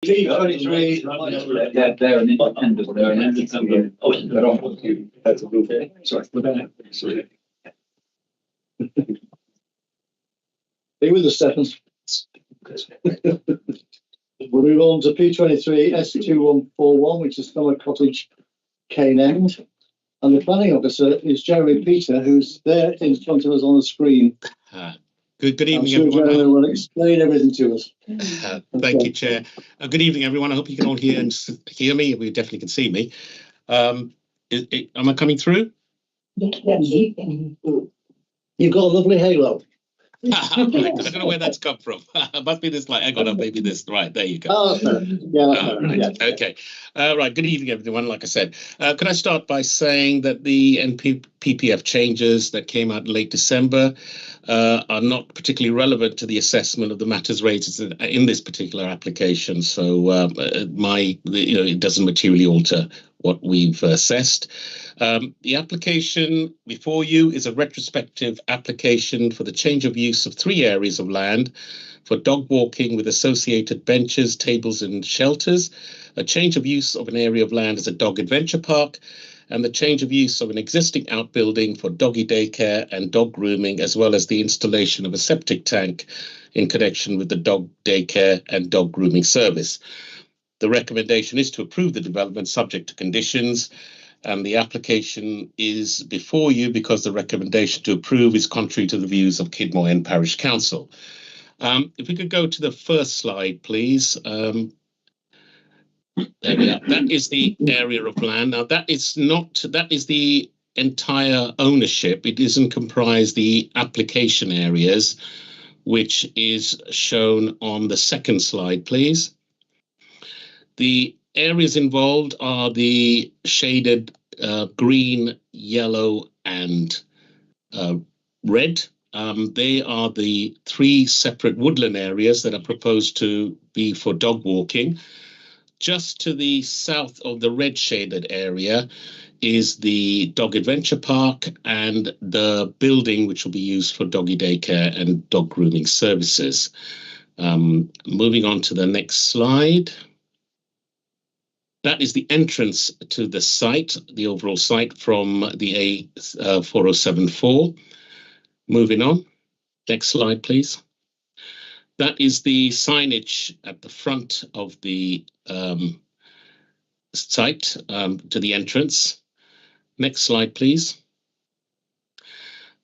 Yeah, they're an independent. They're an independent. Sorry. Be with us, Stefan. We'll move on to P23 S2141, which is Summer Cottage, Cane End. And the planning officer is Jeremy Peter, who's there in front of us on the screen. Good I'm evening, sure everyone. Jeremy will explain everything to us. Thank you, Chair. Good evening, everyone. I hope you can all hear hear me. We definitely can see me. Am I coming through? Yes. You've got a lovely halo. Right, I don't know where that's come from. Must be this like, hang on, maybe this. Right, there you go. Oh, that's fair. Yeah, that's fair. Right, Yeah. okay. Right, good evening, everyone. Like I said, can I start by saying that the PPF changes that came out in late December are not particularly relevant to the assessment of the matters raised in this particular application. So it doesn't materially alter what we've assessed. The application before you is a retrospective application for the change of use of 3 areas of land for dog walking with associated benches, tables and shelters, a change of use of an area of land as a dog adventure park, and the change of use of an existing outbuilding for doggy daycare and dog grooming, as well as the installation of a septic tank in connection with the dog daycare and dog grooming service. The recommendation is to approve the development subject to conditions, and the application is before you because the recommendation to approve is contrary to the views of Kidmore End Parish Council. If we could go to the first slide, please. There we are. That is the area of land. Now, that is the entire ownership. It doesn't comprise the application areas, which is shown on the second slide, please. The areas involved are the shaded green, yellow, and red. They are the 3 separate woodland areas that are proposed to be for dog walking. Just to the south of the red shaded area is the dog adventure park and the building which will be used for doggy daycare and dog grooming services. Moving on to the next slide. That is the entrance to the site, the overall site from the A4074. Moving on. Next slide, please. That is the signage at the front of the site to the entrance. Next slide, please.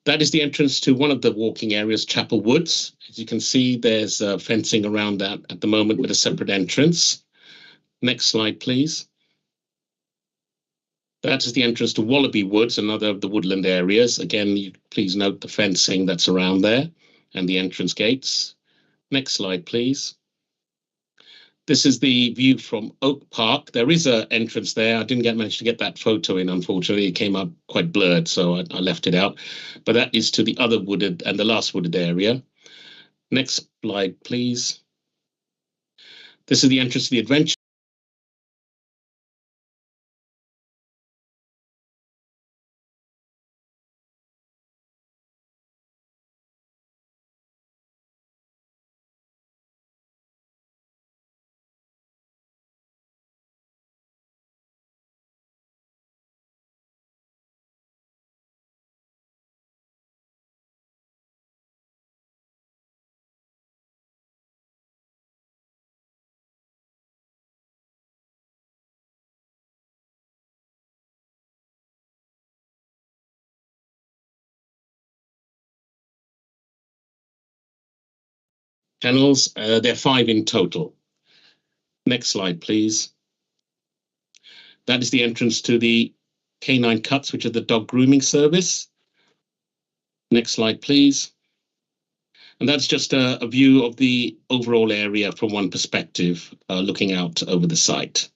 That is the entrance to one of the walking areas, Chapel Woods. As you can see, there's fencing around that at the moment with a separate entrance. Next slide, please. That is the entrance to Wallaby Woods, another of the woodland areas. Again, please note the fencing that's around there and the entrance gates. Next slide, please. This is the view from Oak Park. There is an entrance there. I didn't manage to get that photo in, unfortunately. It came up quite blurred, so I left it out. But that is to the other wooded and the last wooded area. Next slide, please. This is the entrance to the adventure. Kennels, there are 5 in total. Next slide, please. That is the entrance to the canine cuts, which are the dog grooming service. Next slide, please. And that's just a view of the overall area from one perspective, looking out over the site.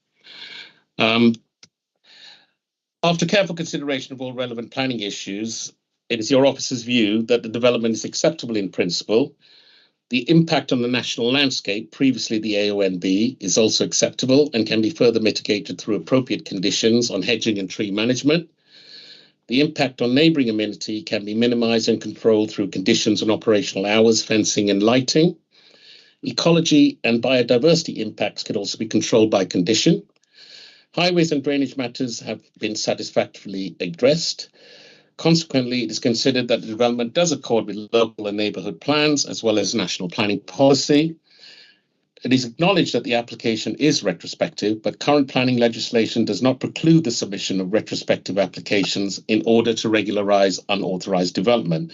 After careful consideration of all relevant planning issues, it is your office's view that the development is acceptable in principle. The impact on the national landscape, previously the AONB, is also acceptable and can be further mitigated through appropriate conditions on hedging and tree management. The impact on neighbouring amenity can be minimised and controlled through conditions on operational hours, fencing and lighting. Ecology and biodiversity impacts can also be controlled by condition. Highways and drainage matters have been satisfactorily addressed. Consequently, it is considered that the development does accord with local and neighbourhood plans as well as national planning policy. It is acknowledged that the application is retrospective, but current planning legislation does not preclude the submission of retrospective applications in order to regularise unauthorised development.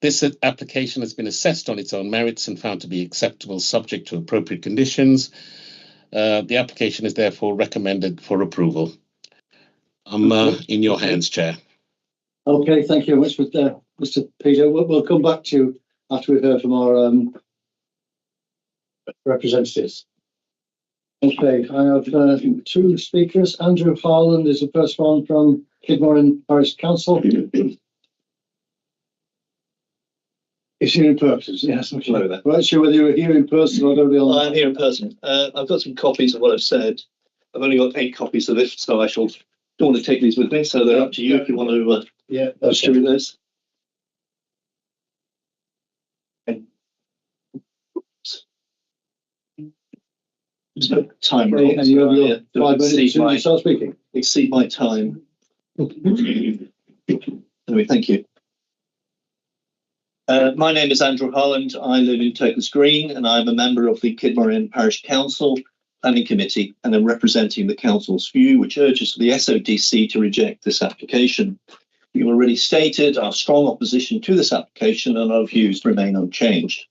This application has been assessed on its own merits and found to be acceptable subject to appropriate conditions. The application is therefore recommended for approval. I'm in your hands, Chair. Okay, thank you very much for Mr. Peter. We'll come back to you after we've heard from our representatives. Okay, I have two speakers. Andrew Harland is the first one from Kidmore Parish Council. Is here in person? Yes. Okay. Hello there. I'm not sure whether you're here in person or going to be on. I'm here in person. I've got some copies of what I've said. I've only got 8 copies of it, so I don't want to take these with me. So they're up to you if you want to distribute those. There's no timer on, and you have your 5 minutes exceed to start speaking. Exceed my time. Anyway, thank you. My name is Andrew Holland. I live in Tokens Green, and I'm a member of the Kidmore Parish Council Planning Committee, and I'm representing the council's view, which urges the SODC to reject this application. We've already stated our strong opposition to this application, and our views remain unchanged.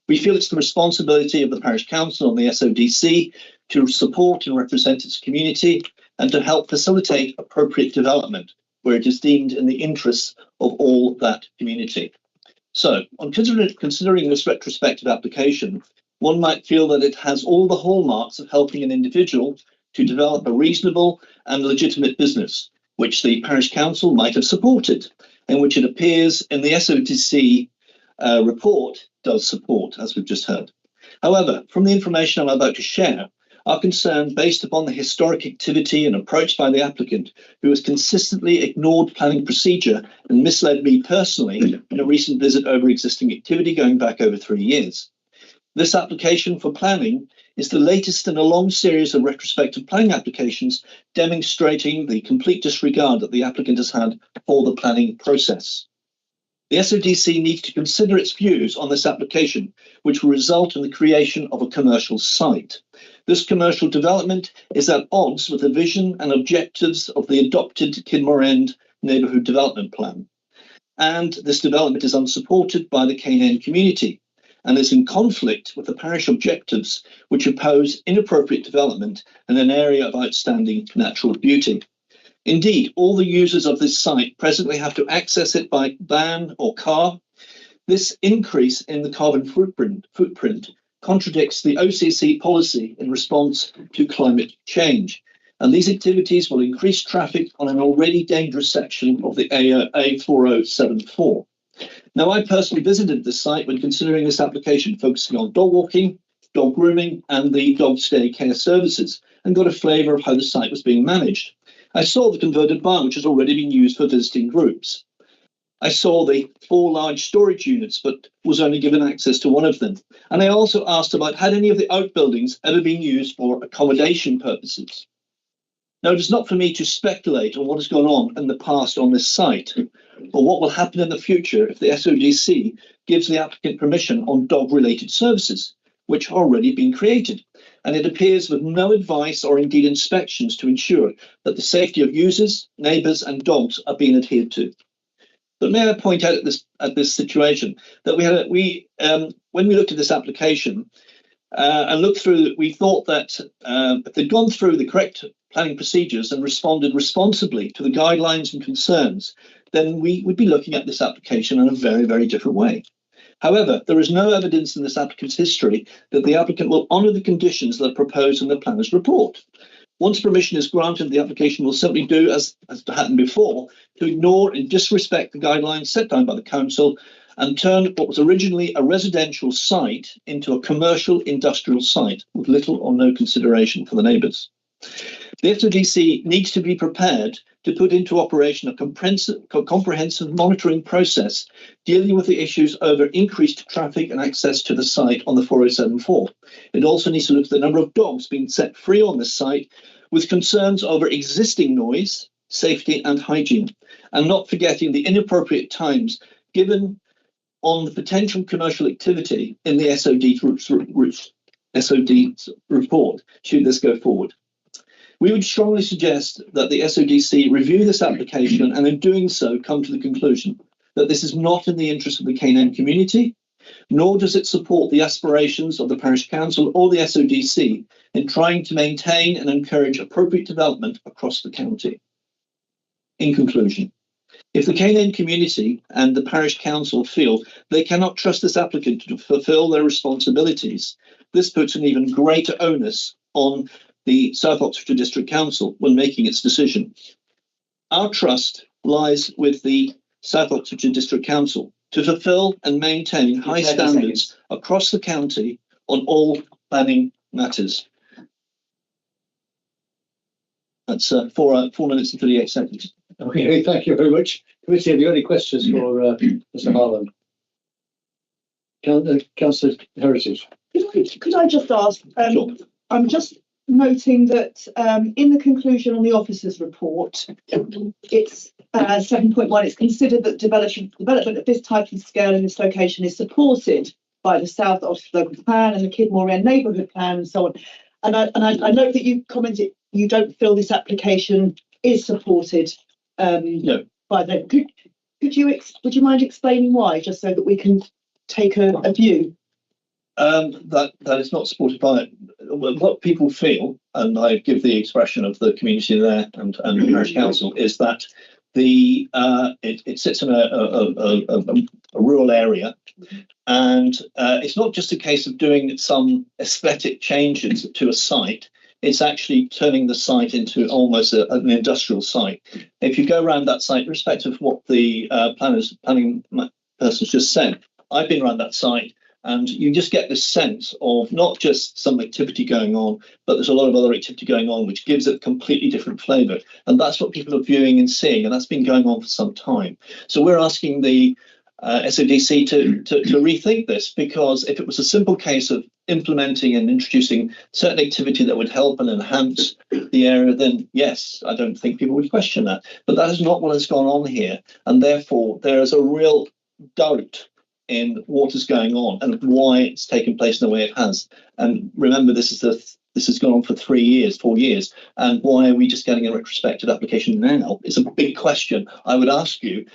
We feel it's the responsibility of the Parish Council and the SODC to support and represent its community and to help facilitate appropriate development where it is deemed in the interests of all that community. So, on considering this retrospective application, one might feel that it has all the hallmarks of helping an individual to develop a reasonable and legitimate business, which the Parish Council might have supported, and which it appears in the SODC report does support, as we've just heard. However, from the information I'm about to share, our concern based upon the historic activity and approach by the applicant, who has consistently ignored planning procedure and misled me personally in a recent visit over existing activity going back over 3 years. This application for planning is the latest in a long series of retrospective planning applications demonstrating the complete disregard that the applicant has had for the planning process. The SODC needs to consider its views on this application, which will result in the creation of a commercial site. This commercial development is at odds with the vision and objectives of the adopted Kidmore End Neighbourhood Development Plan. And this development is unsupported by the Canaan community and is in conflict with the parish objectives, which oppose inappropriate development in an area of outstanding natural beauty. Indeed, all the users of this site presently have to access it by van or car. This increase in the carbon footprint contradicts the OCC policy in response to climate change. And these activities will increase traffic on an already dangerous section of the A4074. Now, I personally visited this site when considering this application, focusing on dog walking, dog grooming, and the dog stay care services, and got a flavour of how the site was being managed. I saw the converted barn, which has already been used for visiting groups. I saw the 4 large storage units, but was only given access to one of them. And I also asked about had any of the outbuildings ever been used for accommodation purposes. Now, it is not for me to speculate on what has gone on in the past on this site, or what will happen in the future if the SODC gives the applicant permission on dog-related services, which are already being created. And it appears with no advice or indeed inspections to ensure that the safety of users, neighbours and dogs are being adhered to. But may I point out at this situation that when we looked at this application and looked through, we thought that if they'd gone through the correct planning procedures and responded responsibly to the guidelines and concerns, then we would be looking at this application in a very, very different way. However, there is no evidence in this applicant's history that the applicant will honour the conditions that are proposed in the planner's report. Once permission is granted, the application will simply do, as happened before, to ignore and disrespect the guidelines set down by the council and turn what was originally a residential site into a commercial industrial site with little or no consideration for the neighbours. The SODC needs to be prepared to put into operation a comprehensive monitoring process dealing with the issues over increased traffic and access to the site on the 4074. It also needs to look at the number of dogs being set free on this site with concerns over existing noise, safety and hygiene, and not forgetting the inappropriate times given on the potential commercial activity in the SOD report, should this go forward. We would strongly suggest that the SODC review this application and in doing so come to the conclusion that this is not in the interest of the Canaan community, nor does it support the aspirations of the Parish Council or the SODC in trying to maintain and encourage appropriate development across the county. In conclusion, If the Canaan community and the parish council feel they cannot trust this applicant to fulfil their responsibilities, this puts an even greater onus on the South Oxfordshire District Council when making its decision. Our trust lies with the South Oxfordshire District Council to fulfil and maintain high standards across the county on all planning matters. That's 4 minutes and 38 seconds. Okay, thank you very much. Committee, have you got any questions for Mr. Harland? Councillor Heritage. Could I just ask? Sure. I'm just noting that in the conclusion on the officers' report, it's 7.1. It's considered that development of this type and scale in this location is supported by the South Oxford Local Plan and the Kidmore End Neighbourhood Plan and so on. And I note that you commented you don't feel this application is supported. No. By them. Would you mind explaining why, just so that we can take a view? That is not supported by it. What people feel, and I give the expression of the community there and the parish council, is that it sits in a rural area, and it's not just a case of doing some aesthetic changes to a site. It's actually turning the site into almost an industrial site. If you go around that site, irrespective of what the planning person's just said, I've been around that site, and you just get this sense of not just some activity going on, but there's a lot of other activity going on, which gives it a completely different flavour. And that's what people are viewing and seeing, and that's been going on for some time. So we're asking the SODC to rethink this, because if it was a simple case of implementing and introducing certain activity that would help and enhance the area, then yes, I don't think people would question that. But that is not what has gone on here, and therefore there is a real doubt in what is going on and why it's taken place in the way it has. And remember, this has gone on for 4 years, and why are we just getting a retrospective application now? It's a big question I would ask you,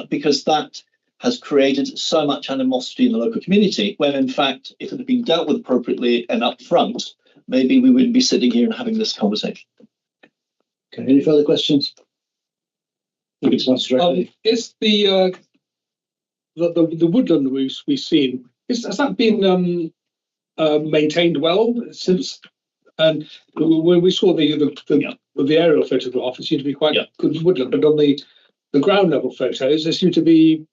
because that has created so much animosity in the local community, when in fact, if it had been dealt with appropriately and up front, maybe we wouldn't be sitting here and having this conversation. Okay, any further questions? Is the woodland we've seen, has that been maintained well since? And when we saw the aerial photograph, it seemed to be quite good woodland, but on the ground level photos, they seem to be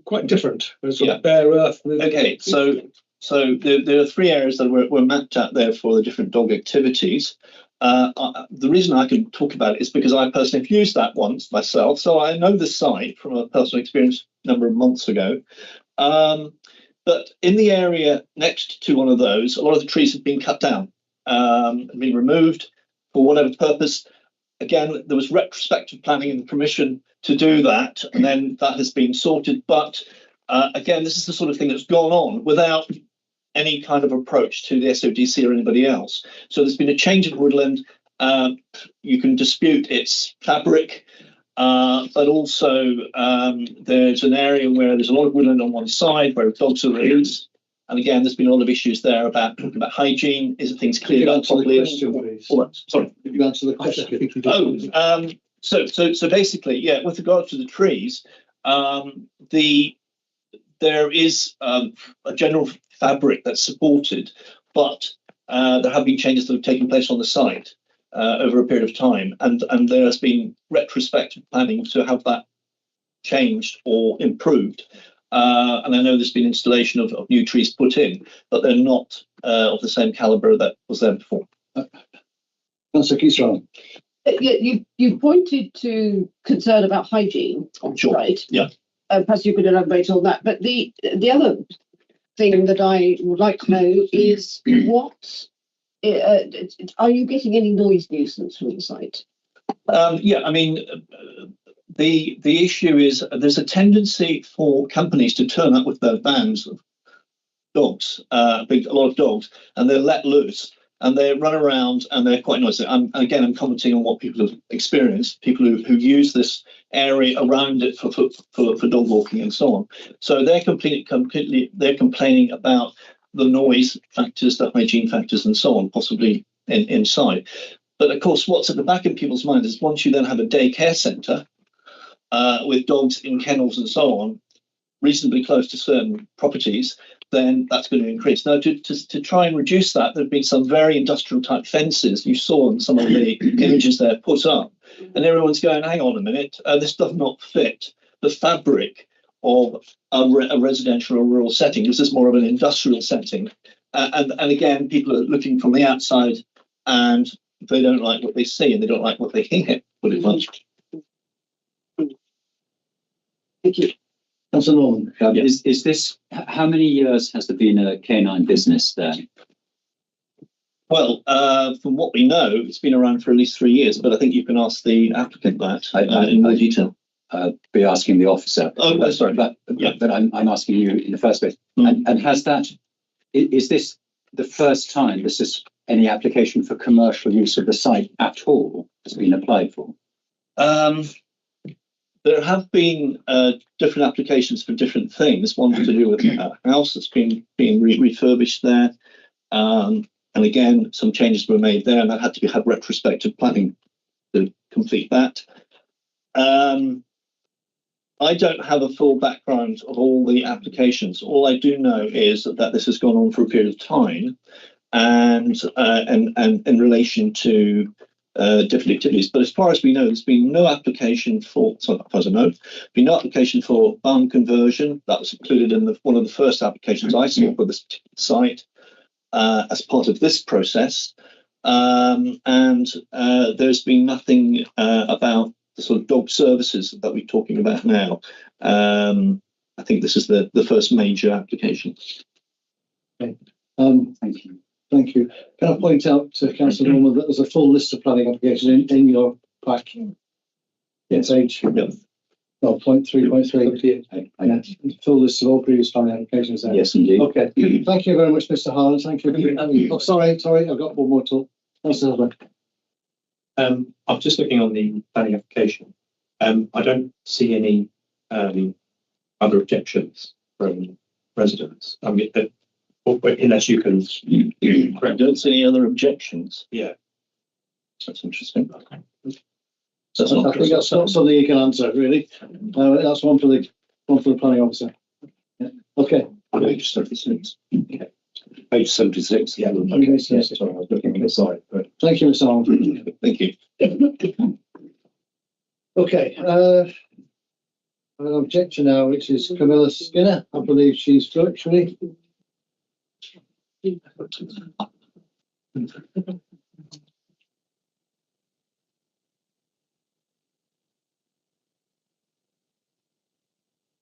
quite different. There's sort of bare earth. Okay, so there are 3 areas that were mapped out there for the different dog activities. The reason I can talk about it is because I personally have used that once myself, so I know the site from a personal experience a number of months ago. But in the area next to one of those, a lot of the trees have been cut down, and been removed for whatever purpose. Again, there was retrospective planning and permission to do that, and then that has been sorted. But again, this is the sort of thing that's gone on without any kind of approach to the SODC or anybody else. So there's been a change of woodland. You can dispute its fabric, but also there's an area where there's a lot of woodland on one side where dogs are released. And again, there's been a lot of issues there about hygiene. Is things cleared up properly? Sorry, if you answer the question. So basically, yeah, with regard to the trees, there is a general fabric that's supported, but there have been changes that have taken place on the site over a period of time, and there has been retrospective planning to have that changed or improved. And I know there's been installation of new trees put in, but they're not of the same calibre that was there before. Councillor Keith-Rowland. You pointed to concern about hygiene on site. Yeah. Perhaps you could elaborate on that. But the other thing that I would like to know is what are you getting any noise nuisance from the site? Yeah, I mean, the issue is there's a tendency for companies to turn up with their vans of dogs, a lot of dogs, and they're let loose. And they run around and they're quite noisy. I'm commenting on what people have experienced, people who use this area around it for dog walking and so on. So they're they're complaining about the noise factors, the hygiene factors and so on, possibly inside. But of course, what's at the back of people's minds is once you then have a daycare centre, with dogs in kennels and so on, reasonably close to certain properties, then that's going to increase. Now, to try and reduce that, there have been some very industrial type fences you saw in some of the images there put up, and everyone's going, hang on a minute, this does not fit the fabric of a residential or rural setting. This is more of an industrial setting. And again, people are looking from the outside and they don't like what they see and they don't like what they hear, pretty much. Thank you. Councillor Norman. Is this, how many years has there been a canine business there? Well, from what we know, it's been around for at least 3 years, but I think you can ask the applicant that in more detail. Be asking the officer. Oh, sorry. But I'm asking you in the first place. And has that, is this the first time this is any application for commercial use of the site at all has been applied for? There have been different applications for different things. One to do with a house that's been refurbished there. And again, some changes were made there and that had to have retrospective planning to complete that. I don't have a full background of all the applications. All I do know is that this has gone on for a period of time and in relation to different activities. But as far as we know, there's been no application for, so as far as I know, been no application for barn conversion. That was included in one of the first applications I saw for this site as part of this process. And there's been nothing about the sort of dog services that we're talking about now. I think this is the first major application. Okay. Thank you. Thank you. Can I point out to Councillor Norman that there's a full list of planning applications in your pack? It's age. Yep. Oh, 0.3.3. Yeah. Full list of all previous planning applications there. Yes, indeed. Okay. Thank you very much, Mr. Harlan. Thank you. Oh, sorry, I've got one more talk. I'm just looking on the planning application. I don't see any other objections from residents. I mean, unless you can. I don't see any other objections. Yeah, that's interesting. I think that's not something you can answer, really. That's one for the planning officer. Yeah. Okay. Page 76. Okay. Page 76. Yeah. Okay. Sorry, I was looking at the side. But thank you, Mr. Arnold. Thank you. Okay. An objector now, which is Camilla Skinner. I believe she's virtually.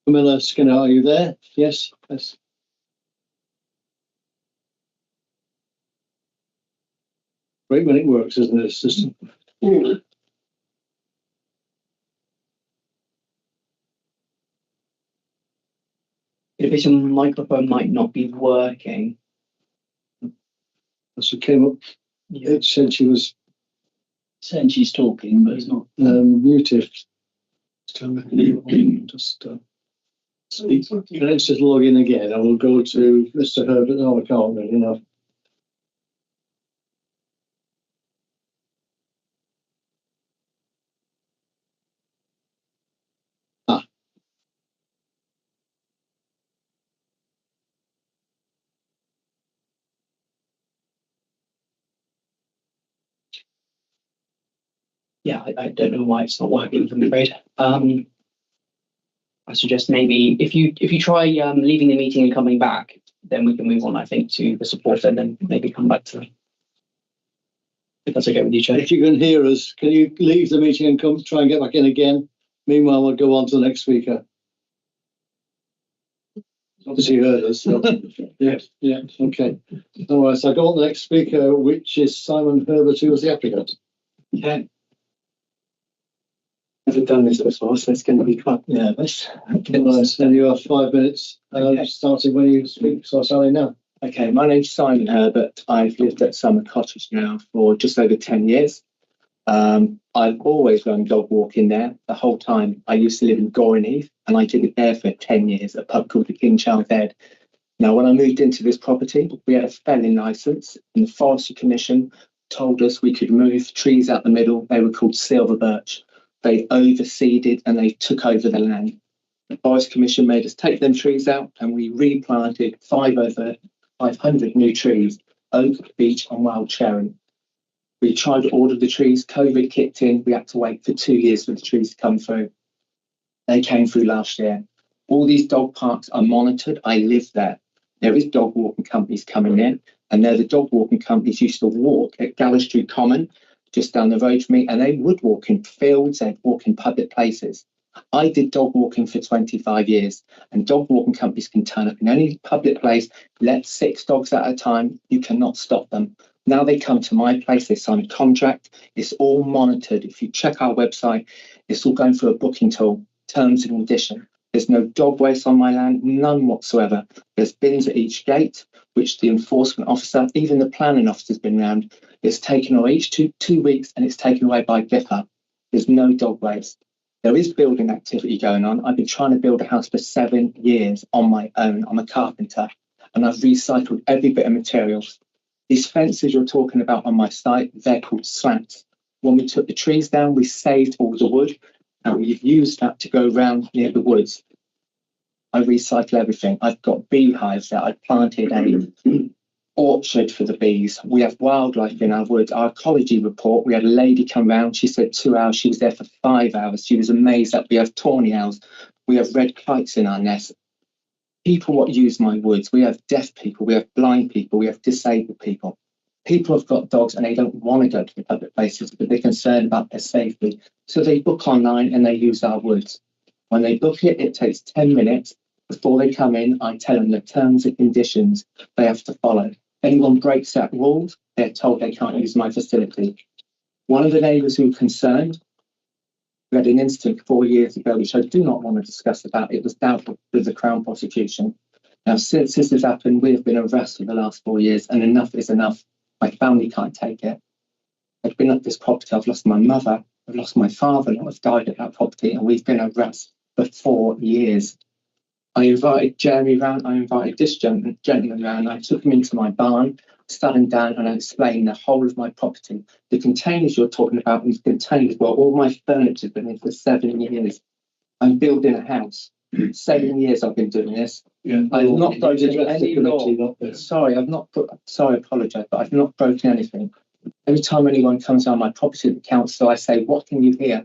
Camilla Skinner, are you there? Yes. Yes. Great when it works, isn't it? System. If your microphone might not be working. She came up. It said she was. Saying she's talking, but it's not. Muted. Just speak. Let's just log in again. I will go to Mr. Herbert. No, I can't really. No. Yeah, I don't know why it's not working, I'm afraid. I suggest maybe if you try leaving the meeting and coming back, then we can move on, I think, to the support and then maybe come back to if that's okay with you, Chair. If you can hear us, can you leave the meeting and come try and get back in again? Meanwhile, we'll go on to the next speaker. Obviously, you heard us. So. Yeah, okay. All right, so I go on to the next speaker, which is Simon Herbert, who was the applicant. Okay. Never done this before, so it's going to be quite nervous. Right, and you have 5 minutes, starting when you speak. So I'll start now. Okay, my name's Simon Herbert. I've lived at Summer Cottage now for just over 10 years. I've always gone dog walking there. The whole time I used to live in Goring Heath, and I did it there for 10 years, a pub called the King Charles Head. Now, when I moved into this property, we had a felling licence, and the Forestry Commission told us we could move trees out the middle. They were called silver birch. They overseeded and they took over the land. The Forest Commission made us take them trees out and we replanted over 500 new trees, oak, beech and wild cherry. We tried to order the trees, COVID kicked in, we had to wait for 2 years for the trees to come through. They came through last year. All these dog parks are monitored. I live there. There is dog walking companies coming in, and they're the dog walking companies used to walk at Gallery Common, just down the road from me, and they would walk in fields, they'd walk in public places. I did dog walking for 25 years, and dog walking companies can turn up in any public place, let 6 dogs at a time, you cannot stop them. Now they come to my place, they sign a contract, it's all monitored. If you check our website, it's all going through a booking tool, terms and conditions. There's no dog waste on my land, none whatsoever. There's bins at each gate, which the enforcement officer, even the planning officer's been round. It's taken away each two weeks and it's taken away by Biffa. There's no dog waste. There is building activity going on. I've been trying to build a house for 7 years on my own. I'm a carpenter and I've recycled every bit of materials. These fences you're talking about on my site, they're called slats. When we took the trees down, we saved all the wood and we've used that to go around near the woods. I recycle everything. I've got beehives that I planted a orchard for the bees. We have wildlife in our woods. Our ecology report, we had a lady come round. She said 2 hours. She was there for 5 hours. She was amazed that we have tawny owls. We have red kites in our nest. People what use my woods. We have deaf people. We have blind people. We have disabled people. People have got dogs and they don't want to go to the public places but they're concerned about their safety. So they book online and they use our woods. When they book it, it takes 10 minutes. Before they come in, I tell them the terms and conditions they have to follow. Anyone breaks that rules, they're told they can't use my facility. One of the neighbours who were concerned, we had an incident 4 years ago, which I do not want to discuss about. It was dealt with the Crown prosecution. Now, since this has happened, we have been arrested the last 4 years, and enough is enough. My family can't take it. I've been at this property, I've lost my mother, I've lost my father, and I've died at that property, and we've been arrested for 4 years. I invited Jeremy round, I invited this gentleman round, I took him into my barn, sat him down and I explained the whole of my property. The containers you're talking about, these containers, well, all my furniture has been in for 7 years. I'm building a house. 7 years I've been doing this. Yeah, I've not broken any law. Sorry, Sorry, I apologise, but I've not broken anything. Every time anyone comes on my property at the council, I say, what can you hear?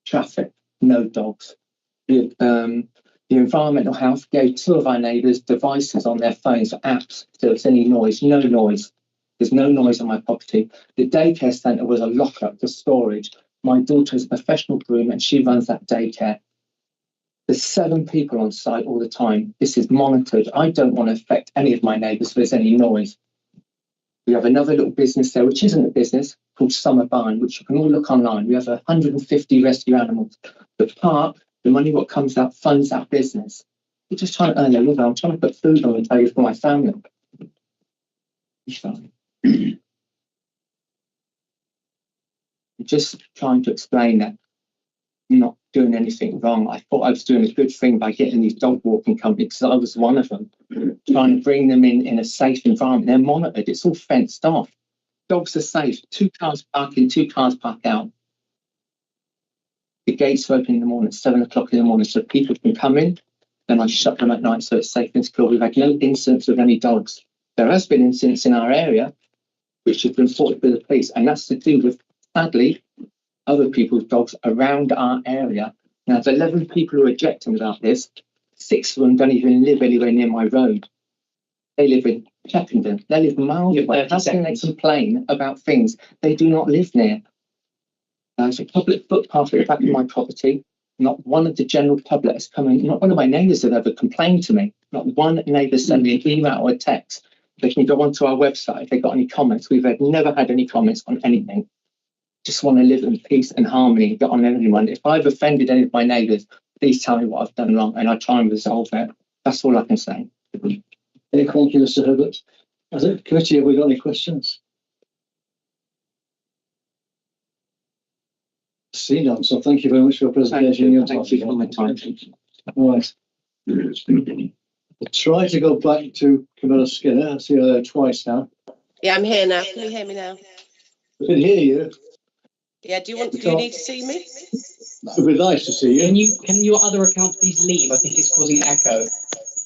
Traffic, no dogs. The environmental health gave 2 of our neighbours devices on their phones, apps, so if there's any noise, no noise. There's no noise on my property. The daycare centre was a lock-up for storage. My daughter is a professional groom and she runs that daycare. There's 7 people on site all the time. This is monitored. I don't want to affect any of my neighbours if there's any noise. We have another little business there, which isn't a business, called Summer Barn, which you can all look online. We have 150 rescue animals. The park, the money what comes out funds that business. We're just trying to earn a living. I'm trying to put food on the table for my family. I'm just trying to explain that I'm not doing anything wrong. I thought I was doing a good thing by getting these dog walking companies, because I was one of them, trying to bring them in a safe environment. They're monitored. It's all fenced off. Dogs are safe. 2 cars park in, 2 cars park out. The gates are open in the morning, 7 o'clock in the morning, so people can come in. Then I shut them at night so it's safe and secure. We've had no incidents with any dogs. There has been incidents in our area which have been reported by the police, and that's to do with, sadly, other people's dogs around our area. Now, there's 11 people who are objecting about this. 6 of them don't even live anywhere near my road. They live in Cheppington. They live miles away. How can they complain about things they do not live near? There's a public footpath at the back of my property. Not one of the general public has come in. Not one of my neighbours have ever complained to me. Not one neighbour sent me an email or a text. They can go onto our website if they've got any comments. We've never had any comments on anything. Just want to live in peace and harmony, get on anyone. If I've offended any of my neighbours, please tell me what I've done wrong and I try and resolve it. That's all I can say. Thank you, Mr. Herbert. As a committee, have we got any questions? See none, so thank you very much for your presentation. Thank you for my time. All right. We'll try to go back to Camilla Skinner. I see her there twice now. Yeah, I'm here now. Can you hear me now? I can hear you. Yeah, do you need to see me? It'd be nice to see you. Can your other account please leave? I think it's causing echo.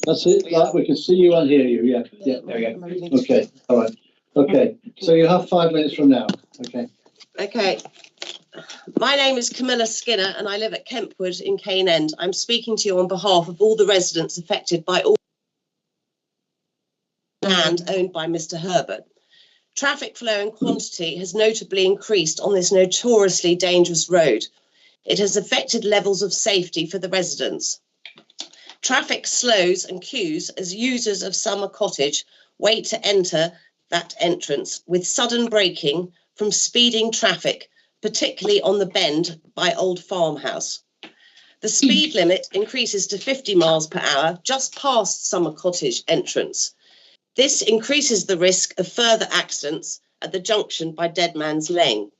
That's it. Right, we can see you and hear you. Yeah. Yeah. There we go. Okay. All right. Okay. So you have 5 minutes from now. Okay. Okay. My name is Camilla Skinner and I live at Kempwood in Cane End. I'm speaking to you on behalf of all the residents affected by all land owned by Mr. Herbert. Traffic flow and quantity has notably increased on this notoriously dangerous road. It has affected levels of safety for the residents. Traffic slows and queues as users of Summer Cottage wait to enter that entrance, with sudden braking from speeding traffic, particularly on the bend by Old Farmhouse. The speed limit increases to 50 miles per hour just past Summer Cottage entrance. This increases the risk of further accidents at the junction by Deadman's Lane.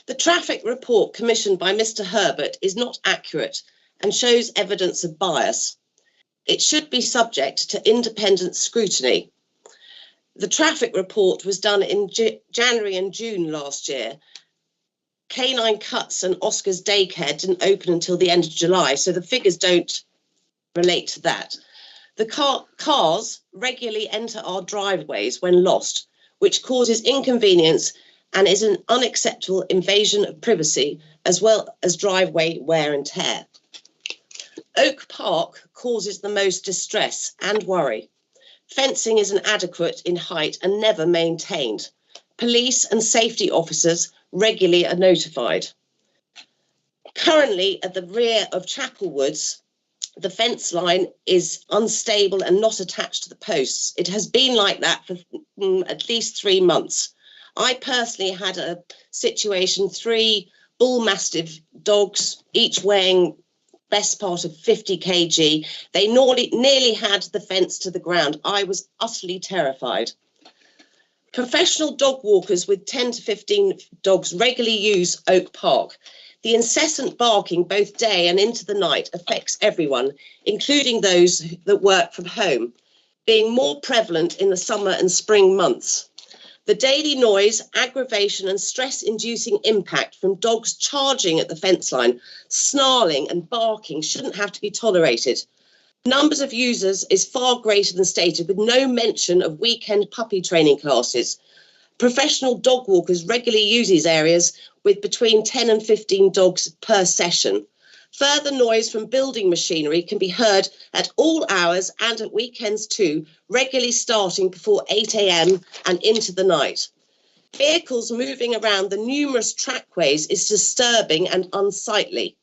The traffic report commissioned by Mr. Herbert is not accurate and shows evidence of bias. It should be subject to independent scrutiny. The traffic report was done in January and June last year. Canine Cuts and Oscar's Daycare didn't open until the end of July, so the figures don't relate to that. The cars regularly enter our driveways when lost, which causes inconvenience and is an unacceptable invasion of privacy, as well as driveway wear and tear. Oak Park causes the most distress and worry. Fencing is inadequate in height and never maintained. Police and safety officers regularly are notified. Currently, at the rear of Chapel Woods, the fence line is unstable and not attached to the posts. It has been like that for at least 3 months. I personally had a situation, 3 bull mastiff dogs, each weighing best part of 50 kg. They nearly had the fence to the ground. I was utterly terrified. Professional dog walkers with 10 to 15 dogs regularly use Oak Park. The incessant barking both day and into the night affects everyone, including those that work from home, being more prevalent in the summer and spring months. The daily noise, aggravation and stress-inducing impact from dogs charging at the fence line, snarling and barking shouldn't have to be tolerated. Numbers of users is far greater than stated, with no mention of weekend puppy training classes. Professional dog walkers regularly use these areas with between 10 and 15 dogs per session. Further noise from building machinery can be heard at all hours and at weekends too, regularly starting before 8 a.m. and into the night. Vehicles moving around the numerous trackways is disturbing and unsightly.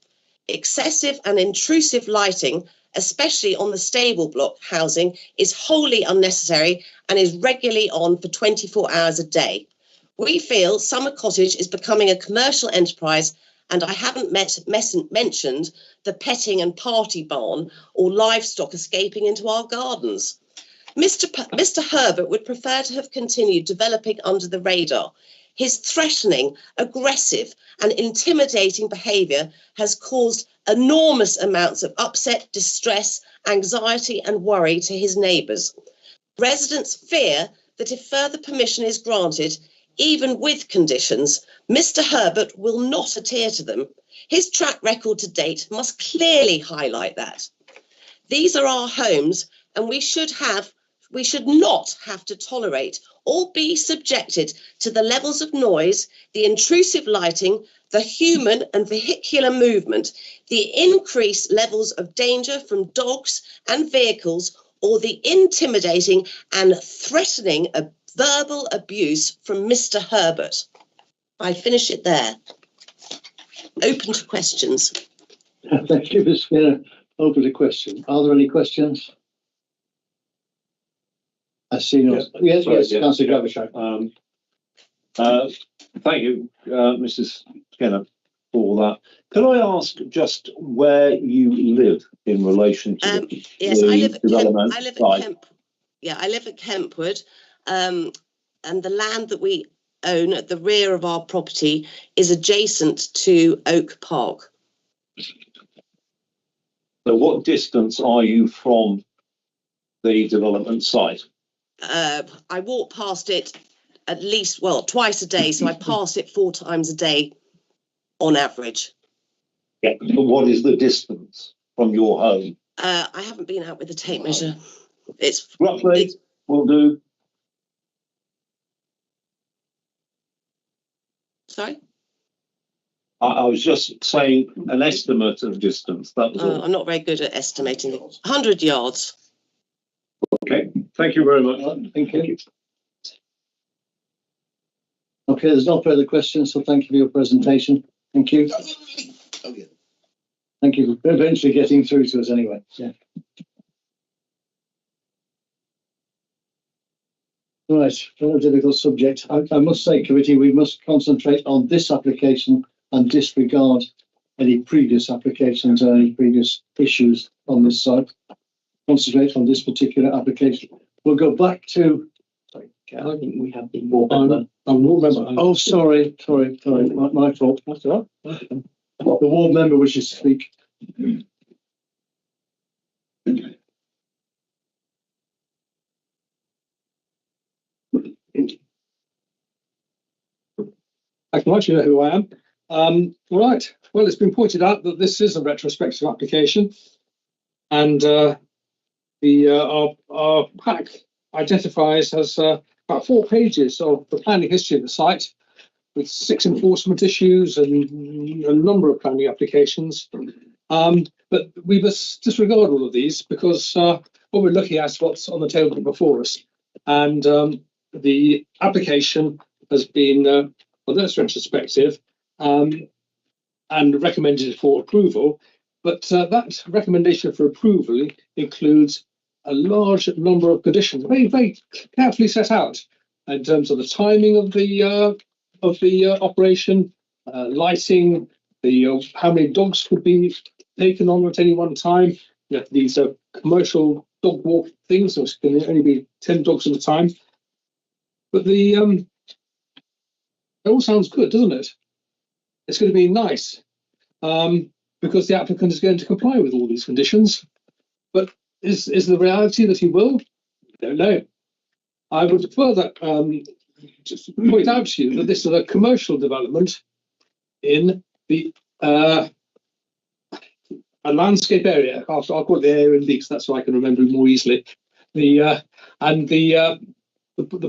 Excessive and intrusive lighting, especially on the stable block housing, is wholly unnecessary and is regularly on for 24 hours a day. We feel Summer Cottage is becoming a commercial enterprise, and I haven't mentioned the petting and party barn or livestock escaping into our gardens. Mr. Herbert would prefer to have continued developing under the radar. His threatening, aggressive and intimidating behaviour has caused enormous amounts of upset, distress, anxiety and worry to his neighbours. Residents fear that if further permission is granted, even with conditions, Mr. Herbert will not adhere to them. His track record to date must clearly highlight that. These are our homes, and we should not have to tolerate or be subjected to the levels of noise, the intrusive lighting, the human and vehicular movement, the increased levels of danger from dogs and vehicles, or the intimidating and threatening verbal abuse from Mr. Herbert. I finish it there. Open to questions. Thank you, Ms. Skinner. Open to questions. Are there any questions? I see no. Yes, Councillor Gravishak. Thank you, Mrs. Skinner, for that. Can I ask just where you live in relation to yes, the I live at development? I live at Kempwood, and the land that we own at the rear of our property is adjacent to Oak Park. So what distance are you from the development site? I walk past it at least, well, twice a day. So I pass it 4 times a day on average. Yeah. But what is the distance from your home? I haven't been out with a tape measure. It's roughly will do. Sorry? I was just saying an estimate of distance. That was all. I'm not very good at estimating it. 100 yards. Okay. Thank you very much. Thank you. Okay, there's no further questions, so thank you for your presentation. Thank you. Thank you for eventually getting through to us anyway. Yeah. Right, very difficult subject. I must say, committee, we must concentrate on this application and disregard any previous applications or any previous issues on this site. Concentrate on this particular application. We'll go back to. Sorry, I think we have the ward member. Oh, sorry. My fault. That's all right. The ward member wishes to speak. I can let you know who I am. Right. Well, it's been pointed out that this is a retrospective application, and our pack identifies as about 4 pages of the planning history of the site, with 6 enforcement issues and a number of planning applications. But we must disregard all of these because what we're looking at is what's on the table before us, and the application has been. Although it's retrospective, and recommended for approval, but that recommendation for approval includes a large number of conditions, very, very carefully set out in terms of the timing of the operation, lighting, how many dogs could be taken on at any one time. You know, these are commercial dog walk things, so it can only be 10 dogs at a time. But it all sounds good, doesn't it? It's going to be nice because the applicant is going to comply with all these conditions. But is the reality that he will? I don't know. I would further just point out to you that this is a commercial development in the a landscape area. I'll call it the area in because that's so I can remember it more easily. The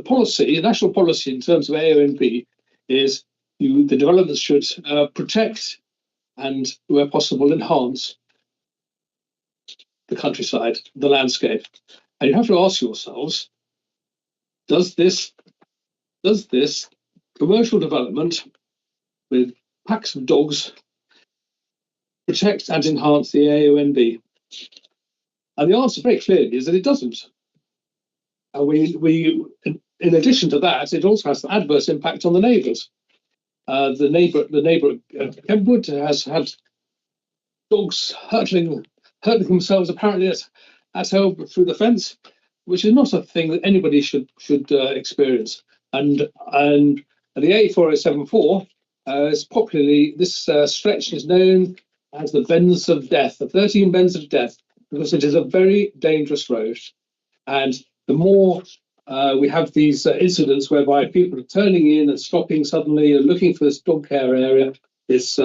policy, the national policy in terms of AONB is the developments should protect and, where possible, enhance the countryside, the landscape. And you have to ask yourselves, does this commercial development with packs of dogs protect and enhance the AONB? And the answer very clearly is that it doesn't. And we in addition to that, it also has an adverse impact on the neighbours. The neighbour at Kentwood has had dogs hurting themselves apparently at home through the fence, which is not a thing that anybody should experience. And the A4074 is popularly, this stretch is known as the Bends of Death, the 13 Bends of Death, because it is a very dangerous road. And the more we have these incidents whereby people are turning in and stopping suddenly and looking for this dog care area, it's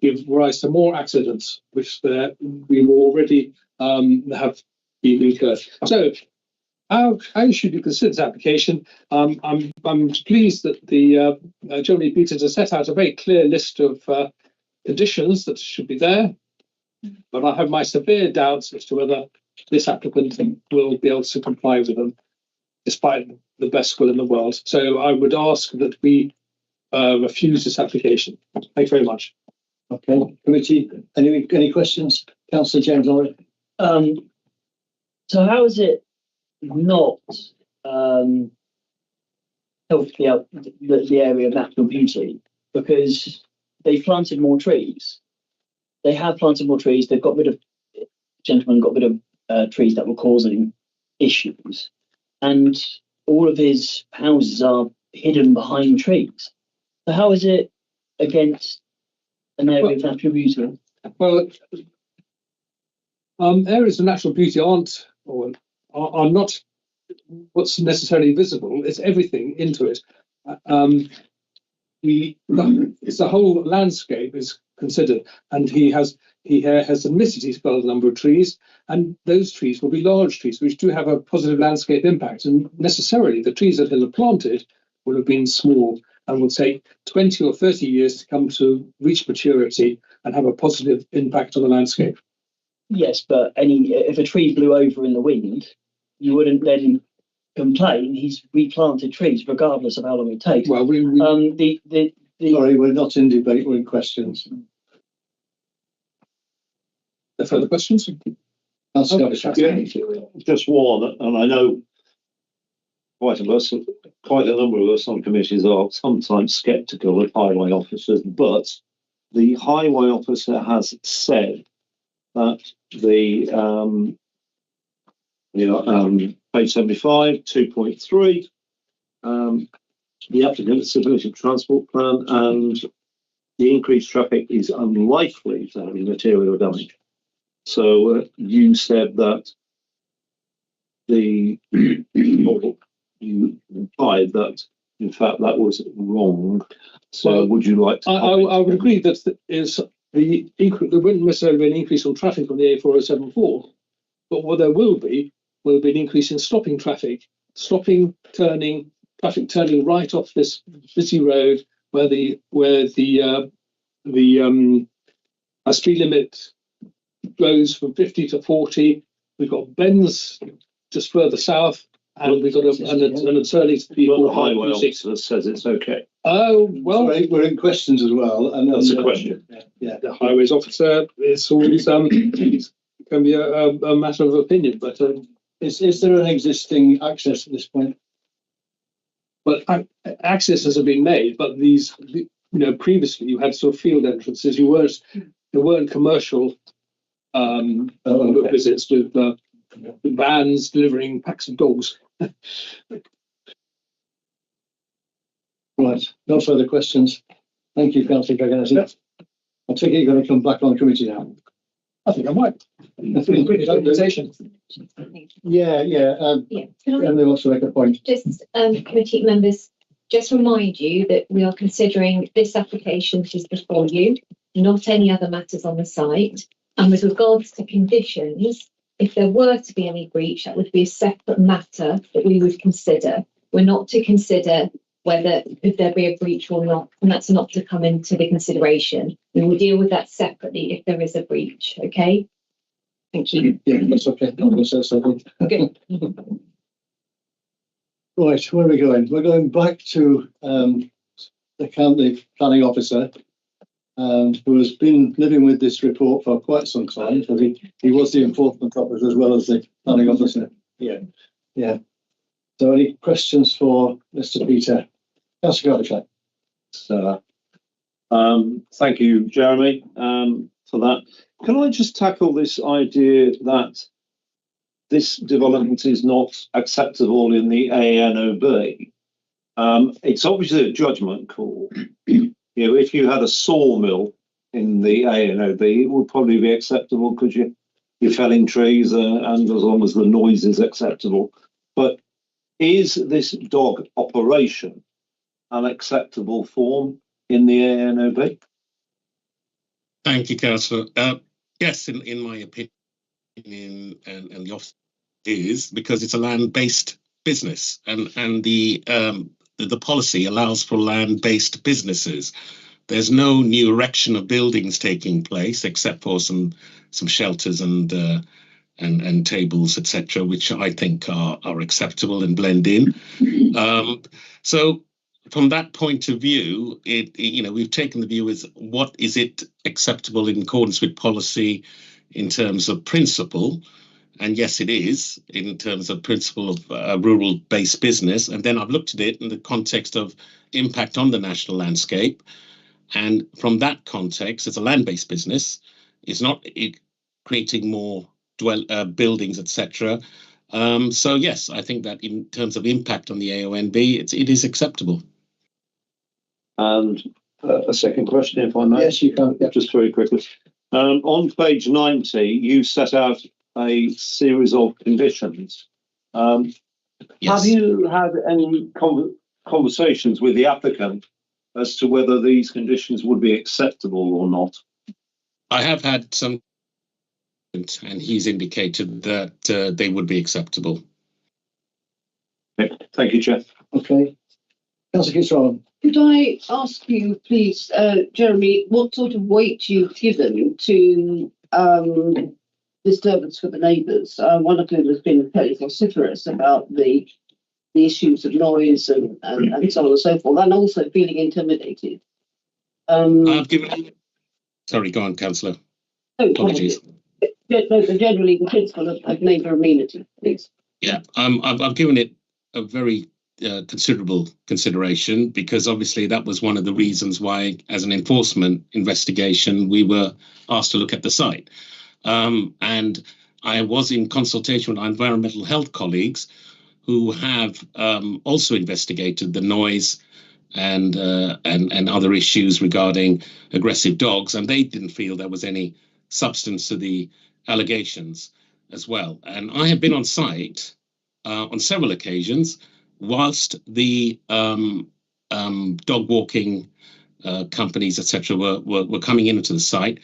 give rise to more accidents, which we already have been incurred. So, how should you consider this application? I'm pleased that the Germany Peters has set out a very clear list of conditions that should be there, but I have my severe doubts as to whether this applicant will be able to comply with them, despite the best will in the world. So I would ask that we refuse this application. Thank you very much. Okay, committee, any questions? Councillor James Lorry. So how is it not helped the area of natural beauty? Because they've planted more trees. They have planted more trees. They've got rid of, gentlemen got rid of trees that were causing issues. And all of his houses are hidden behind trees. So how is it against an area of natural beauty? Well, areas of natural beauty are not what's necessarily visible. It's everything into it. It's the whole landscape is considered, and he has admitted he's felled a number of trees, and those trees will be large trees which do have a positive landscape impact, and necessarily the trees that he'll have planted will have been small and will take 20 or 30 years to come to reach maturity and have a positive impact on the landscape. Yes, but if a tree blew over in the wind, you wouldn't then complain. He's replanted trees regardless of how long it takes. Well, sorry, we're not in debate, we're in questions. Are further questions? Yeah, just one, and I know quite a number of us on committees are sometimes sceptical of highway officers, but the highway officer has said that the page 75, 2.3, the applicant's stability of transport plan and the increased traffic is unlikely to have any material damage. So you said that you implied that in fact that was wrong. So would you like to? I would agree that there wouldn't necessarily be an increase on traffic on the A4074, but what there will be an increase in stopping traffic, traffic turning right off this busy road where the speed limit goes from 50 to 40. We've got bends just further south, and we've got an attorney to people. The highway officer says it's okay. Oh well, we're in questions as well, and that's a question. Yeah, the highways officer is always can be a matter of opinion, but is there an existing access at this point? But access hasn't been made. But these, previously you had sort of field entrances. There weren't commercial visits with vans delivering packs of dogs. Right, no further questions. Thank you, Councillor Dragonesi. I take it you're going to come back on committee now. I think I might. Presentation. Yeah. Emily wants to make a point. Just committee members, just remind you that we are considering this application which is before you, not any other matters on the site. And with regards to conditions, if there were to be any breach, that would be a separate matter that we would consider. We're not to consider whether could there be a breach or not, and that's not to come into the consideration. We will deal with that separately if there is a breach. Okay. Thank you. Yeah, that's okay. I'm going to say something. Good. Right, where are we going? We're going back to the county planning officer, who has been living with this report for quite some time. So he was the enforcement officer as well as the planning officer. Yeah. So any questions for Mr. Peter? Councillor Gardner. So, thank you, Jeremy, for that. Can I just tackle this idea that this development is not acceptable in the ANOB? It's obviously a judgment call. If you had a sawmill in the ANOB, it would probably be acceptable because you're felling trees and as long as the noise is acceptable. But is this dog operation an acceptable form in the ANOB? Thank you, Councillor. Yes, in my opinion, and the office is because it's a land-based business, and the policy allows for land-based businesses. There's no new erection of buildings taking place except for some shelters and tables, etc., which I think are acceptable and blend in. So from that point of view, we've taken the view as what is it acceptable in accordance with policy in terms of principle. And yes, it is in terms of principle of rural-based business. And then I've looked at it in the context of impact on the national landscape. And from that context, it's a land-based business. It's not creating more buildings, etc. So yes, I think that in terms of impact on the AONB, it is acceptable. And a second question, if I may. Yes, you can. Yeah. Just very quickly. On page 90, you set out a series of conditions. Have you had any conversations with the applicant as to whether these conditions would be acceptable or not? I have had some, and he's indicated that they would be acceptable. Thank you, Chair. Okay. Councillor Fitzgerald. Could I ask you, please, Jeremy, what sort of weight you've given to disturbance for the neighbours? One of whom has been fairly vociferous about the issues of noise and so on and so forth, and also feeling intimidated. I've given. Sorry, go on, Councillor. Apologies. No, generally the principle of neighbour amenity, please. Yeah, I've given it a very considerable consideration, because obviously that was one of the reasons why, as an enforcement investigation, we were asked to look at the site. And I was in consultation with our environmental health colleagues who have also investigated the noise and other issues regarding aggressive dogs, and they didn't feel there was any substance to the allegations as well. And I have been on site on several occasions whilst the dog walking companies, etc., were coming into the site,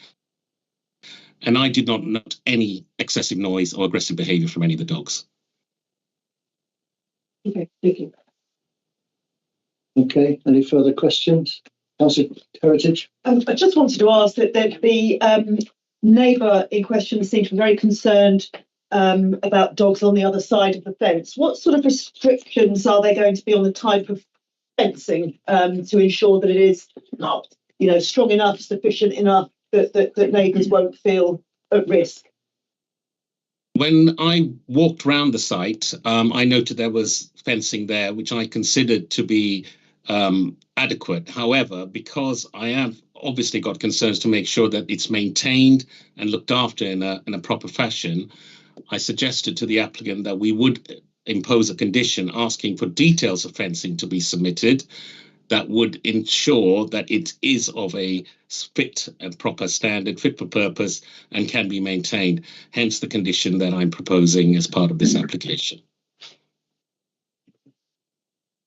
and I did not note any excessive noise or aggressive behaviour from any of the dogs. Okay, thank you. Okay, any further questions? Councillor Heritage. I just wanted to ask that the neighbour in question seemed very concerned about dogs on the other side of the fence. What sort of restrictions are there going to be on the type of fencing to ensure that it is not, strong enough, sufficient enough that neighbours won't feel at risk? When I walked around the site, I noted there was fencing there, which I considered to be adequate. However, because I have obviously got concerns to make sure that it's maintained and looked after in a proper fashion, I suggested to the applicant that we would impose a condition asking for details of fencing to be submitted that would ensure that it is of a fit and proper standard, fit for purpose, and can be maintained. Hence the condition that I'm proposing as part of this application.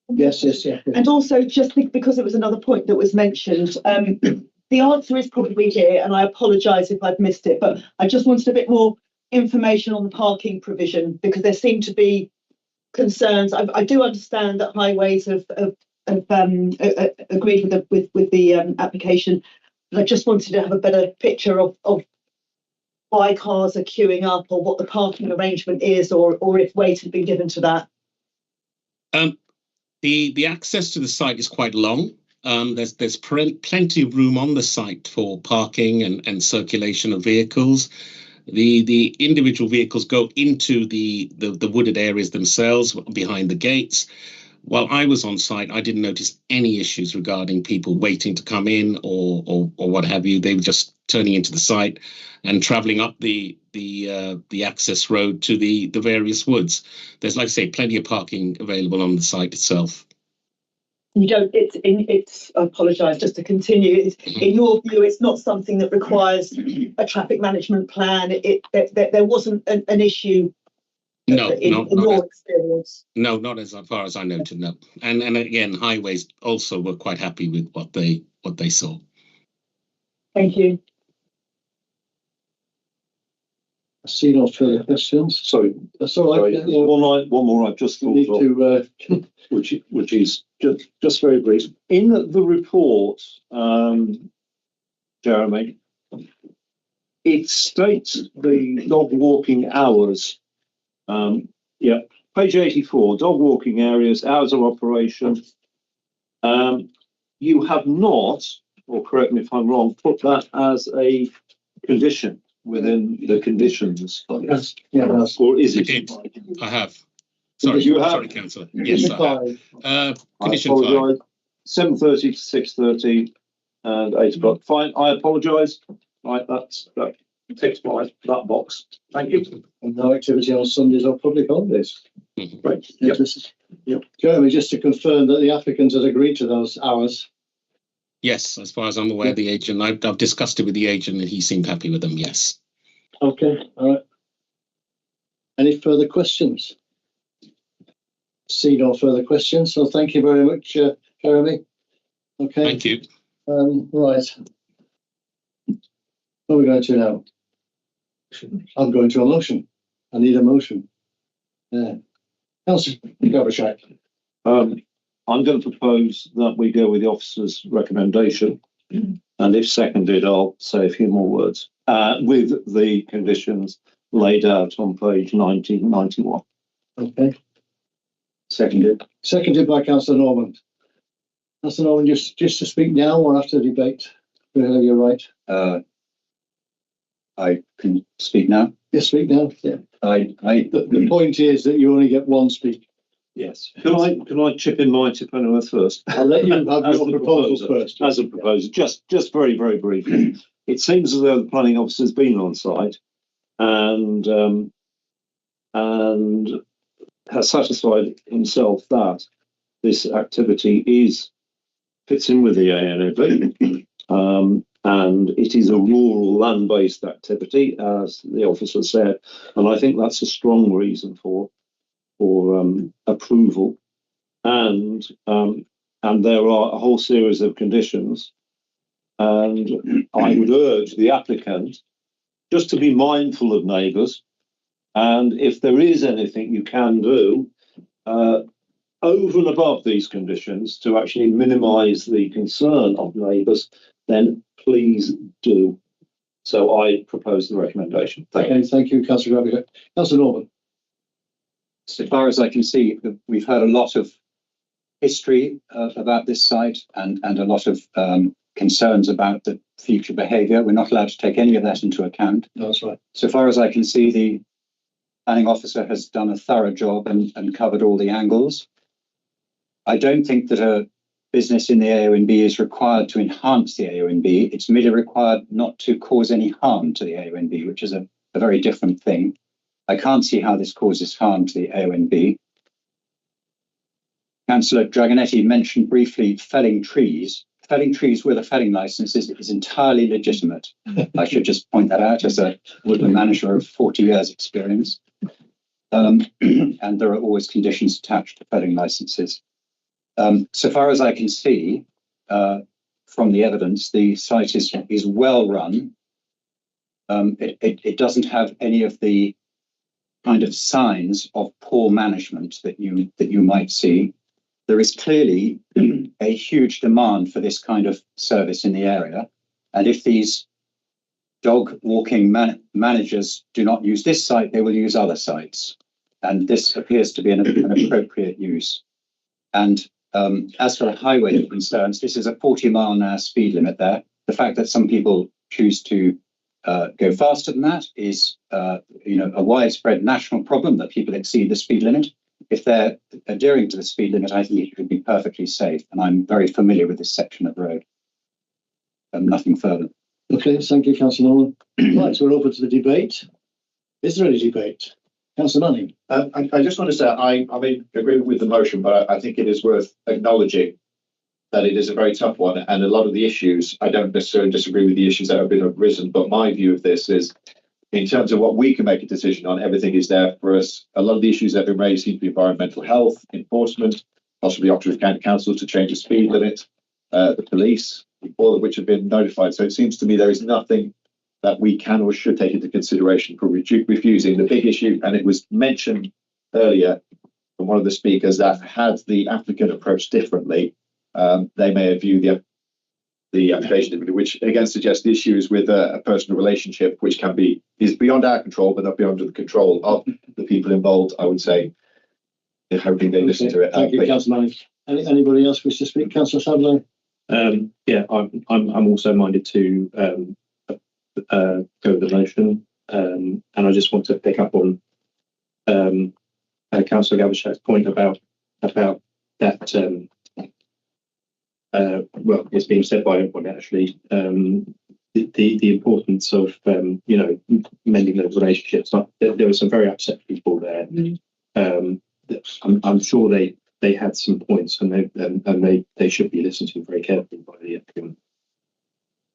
Yes. And also, just because it was another point that was mentioned, the answer is probably here, and I apologise if I've missed it, but I just wanted a bit more information on the parking provision, because there seem to be concerns. I do understand that highways have agreed with the application, but I just wanted to have a better picture of why cars are queuing up, or what the parking arrangement is, or if weight had been given to that. The access to the site is quite long. There's plenty of room on the site for parking and circulation of vehicles. The individual vehicles go into the wooded areas themselves behind the gates. While I was on site, I didn't notice any issues regarding people waiting to come in or what have you. They were just turning into the site and travelling up the access road to the various woods. There's, like I say, plenty of parking available on the site itself. You don't. It's. I apologise. Just to continue. In your view, it's not something that requires a traffic management plan. There wasn't an issue. No, in your experience. No, not as far as I noted. No, and again, highways also were quite happy with what they saw. Thank you. I see no further questions. Sorry, that's all right. Sorry. One more. I've just thought of, which is just very brief. In the report, Jeremy, it states the dog walking hours. Page 84, dog walking areas, hours of operation. You have not, or correct me if I'm wrong, put that as a condition within the conditions. Yes, or is it? I have. Sorry, sorry, Councillor. Yes, I have. Condition 5. 7:30 to 6:30 and 8 o'clock. Fine, I apologise. Right, that ticks that box. Thank you. And no activity on Sundays or public holidays. Right. Yep. Jeremy, just to confirm that the applicant has agreed to those hours. Yes, as far as I'm aware, the agent. I've discussed it with the agent, and he seemed happy with them. Yes. Okay. All right. Any further questions? See no further questions, so thank you very much, Jeremy. Okay. Thank you. Right. What are we going to now? I'm going to a motion. I need a motion. Yeah. Councillor Gabishak. I'm going to propose that we go with the officer's recommendation, and if seconded, I'll say a few more words with the conditions laid out on page 1991. Okay. Seconded. Seconded by Councillor Norman. Councillor Norman, just to speak now or after the debate? You're right. I can speak now. Yes, speak now. Yeah. The point is that you only get one speak. Yes. Can I chip in my tip anywhere first? I'll let you have your proposals first. As a proposer, just very, very briefly. It seems as though the planning officer's been on site and has satisfied himself that this activity fits in with the ANOB, and it is a rural land-based activity, as the officer said, and I think that's a strong reason for approval. And there are a whole series of conditions, and I would urge the applicant just to be mindful of neighbours, and if there is anything you can do over and above these conditions to actually minimise the concern of neighbours, then please do. So I propose the recommendation. Thank you, Councillor Gabishak. Councillor Norman. So far as I can see, we've heard a lot of history about this site and a lot of concerns about the future behaviour. We're not allowed to take any of that into account. That's right. So far as I can see, the planning officer has done a thorough job and covered all the angles. I don't think that a business in the AONB is required to enhance the AONB. It's merely required not to cause any harm to the AONB, which is a very different thing. I can't see how this causes harm to the AONB. Councillor Dragonetti mentioned briefly felling trees. Felling trees with a felling licence is entirely legitimate. I should just point that out as a woodland manager of 40 years experience. And there are always conditions attached to felling licences. So far as I can see from the evidence, the site is well run. It doesn't have any of the kind of signs of poor management that you might see. There is clearly a huge demand for this kind of service in the area, and if these dog walking managers do not use this site, they will use other sites, and this appears to be an appropriate use. And as for the highway concerns, this is a 40-mile-an-hour speed limit there. The fact that some people choose to go faster than that is, a widespread national problem that people exceed the speed limit. If they're adhering to the speed limit, I think it should be perfectly safe, and I'm very familiar with this section of road. Nothing further. Okay, thank you, Councillor Norman. Right, so we're open to the debate. Is there any debate? Councillor Manning. I just want to say I agree with the motion, but I think it is worth acknowledging that it is a very tough one, and a lot of the issues, I don't necessarily disagree with the issues that have been arisen, but my view of this is, in terms of what we can make a decision on, everything is there for us. A lot of the issues that have been raised seem to be environmental health, enforcement, possibly Oxford County Council to change the speed limit, the police, all of which have been notified. So it seems to me there is nothing that we can or should take into consideration for refusing. The big issue, and it was mentioned earlier from one of the speakers, that had the applicant approached differently, they may have viewed the application differently, which again suggests the issue is with a personal relationship, which is beyond our control, but not beyond the control of the people involved. I would say, hoping they listen to it. Thank you, Councillor Manning. Anybody else wish to speak? Councillor Sadler. Yeah, I'm also minded to go with the motion, and I just want to pick up on Councillor Gabishak's point about that. Well, it's been said by everybody actually. The importance of mending those relationships. There were some very upset people there. I'm sure they had some points, and they should be listened to very carefully by the applicant.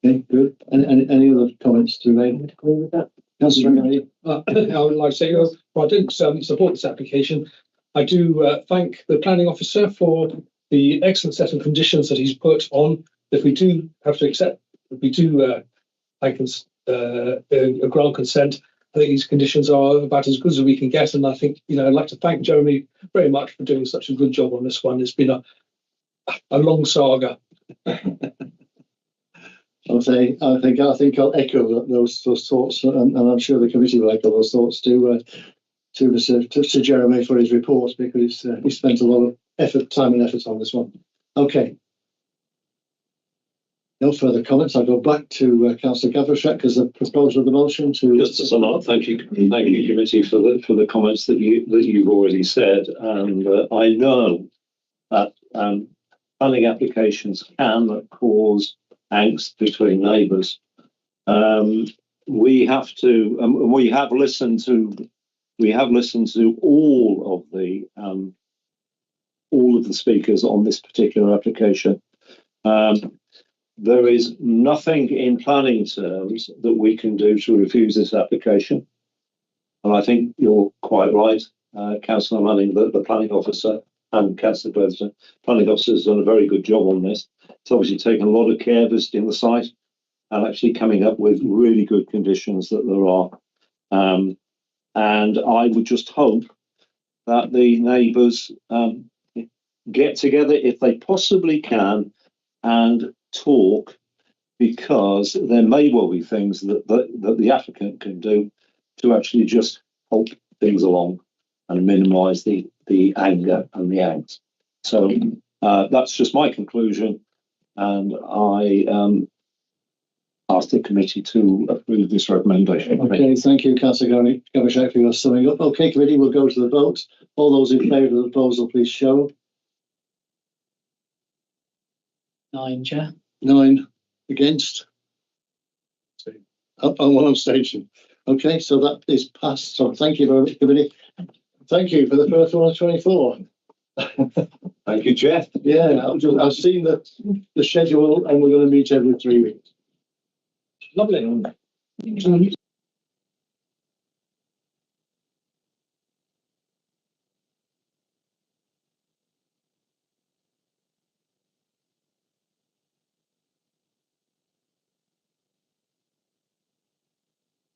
Okay, good. Any other comments to make? With that, Councillor, I would like to say, I didn't support this application. I do thank the planning officer for the excellent set of conditions that he's put on. If we do have to accept, if we do, I can grant consent. I think these conditions are about as good as we can get, and I think I'd like to thank Jeremy very much for doing such a good job on this one. It's been a long saga. I think I'll echo those thoughts, and I'm sure the committee will echo those thoughts to Jeremy for his report, because he spent a lot of time and effort on this one. Okay. No further comments. I'll go back to Councillor Gavroshak as a proposal of the motion to. Just to sum up, thank you, committee, for the comments that you've already said, and I know that planning applications can cause angst between neighbours. We have to, and we have listened to all of the speakers on this particular application. There is nothing in planning terms that we can do to refuse this application. And I think you're quite right, Councillor Manning, that the planning officer and Councillor Bledson, planning officer has done a very good job on this. It's obviously taken a lot of care visiting the site and actually coming up with really good conditions that there are. And I would just hope that the neighbours get together if they possibly can and talk, because there may well be things that the applicant can do to actually just help things along and minimise the anger and the angst. So that's just my conclusion, and I ask the committee to approve this recommendation. Okay, thank you, Councillor Gavroshak, for your summing up. Okay, committee, we'll go to the vote. All those in favour of the proposal, please show. 9, Chair. 9 against. On one abstention. Okay, so that is passed. So thank you very much, committee. Thank you for the first one of 24. Thank you, Jeff. Yeah, I've seen the schedule, and we're going to meet every 3 weeks. Lovely.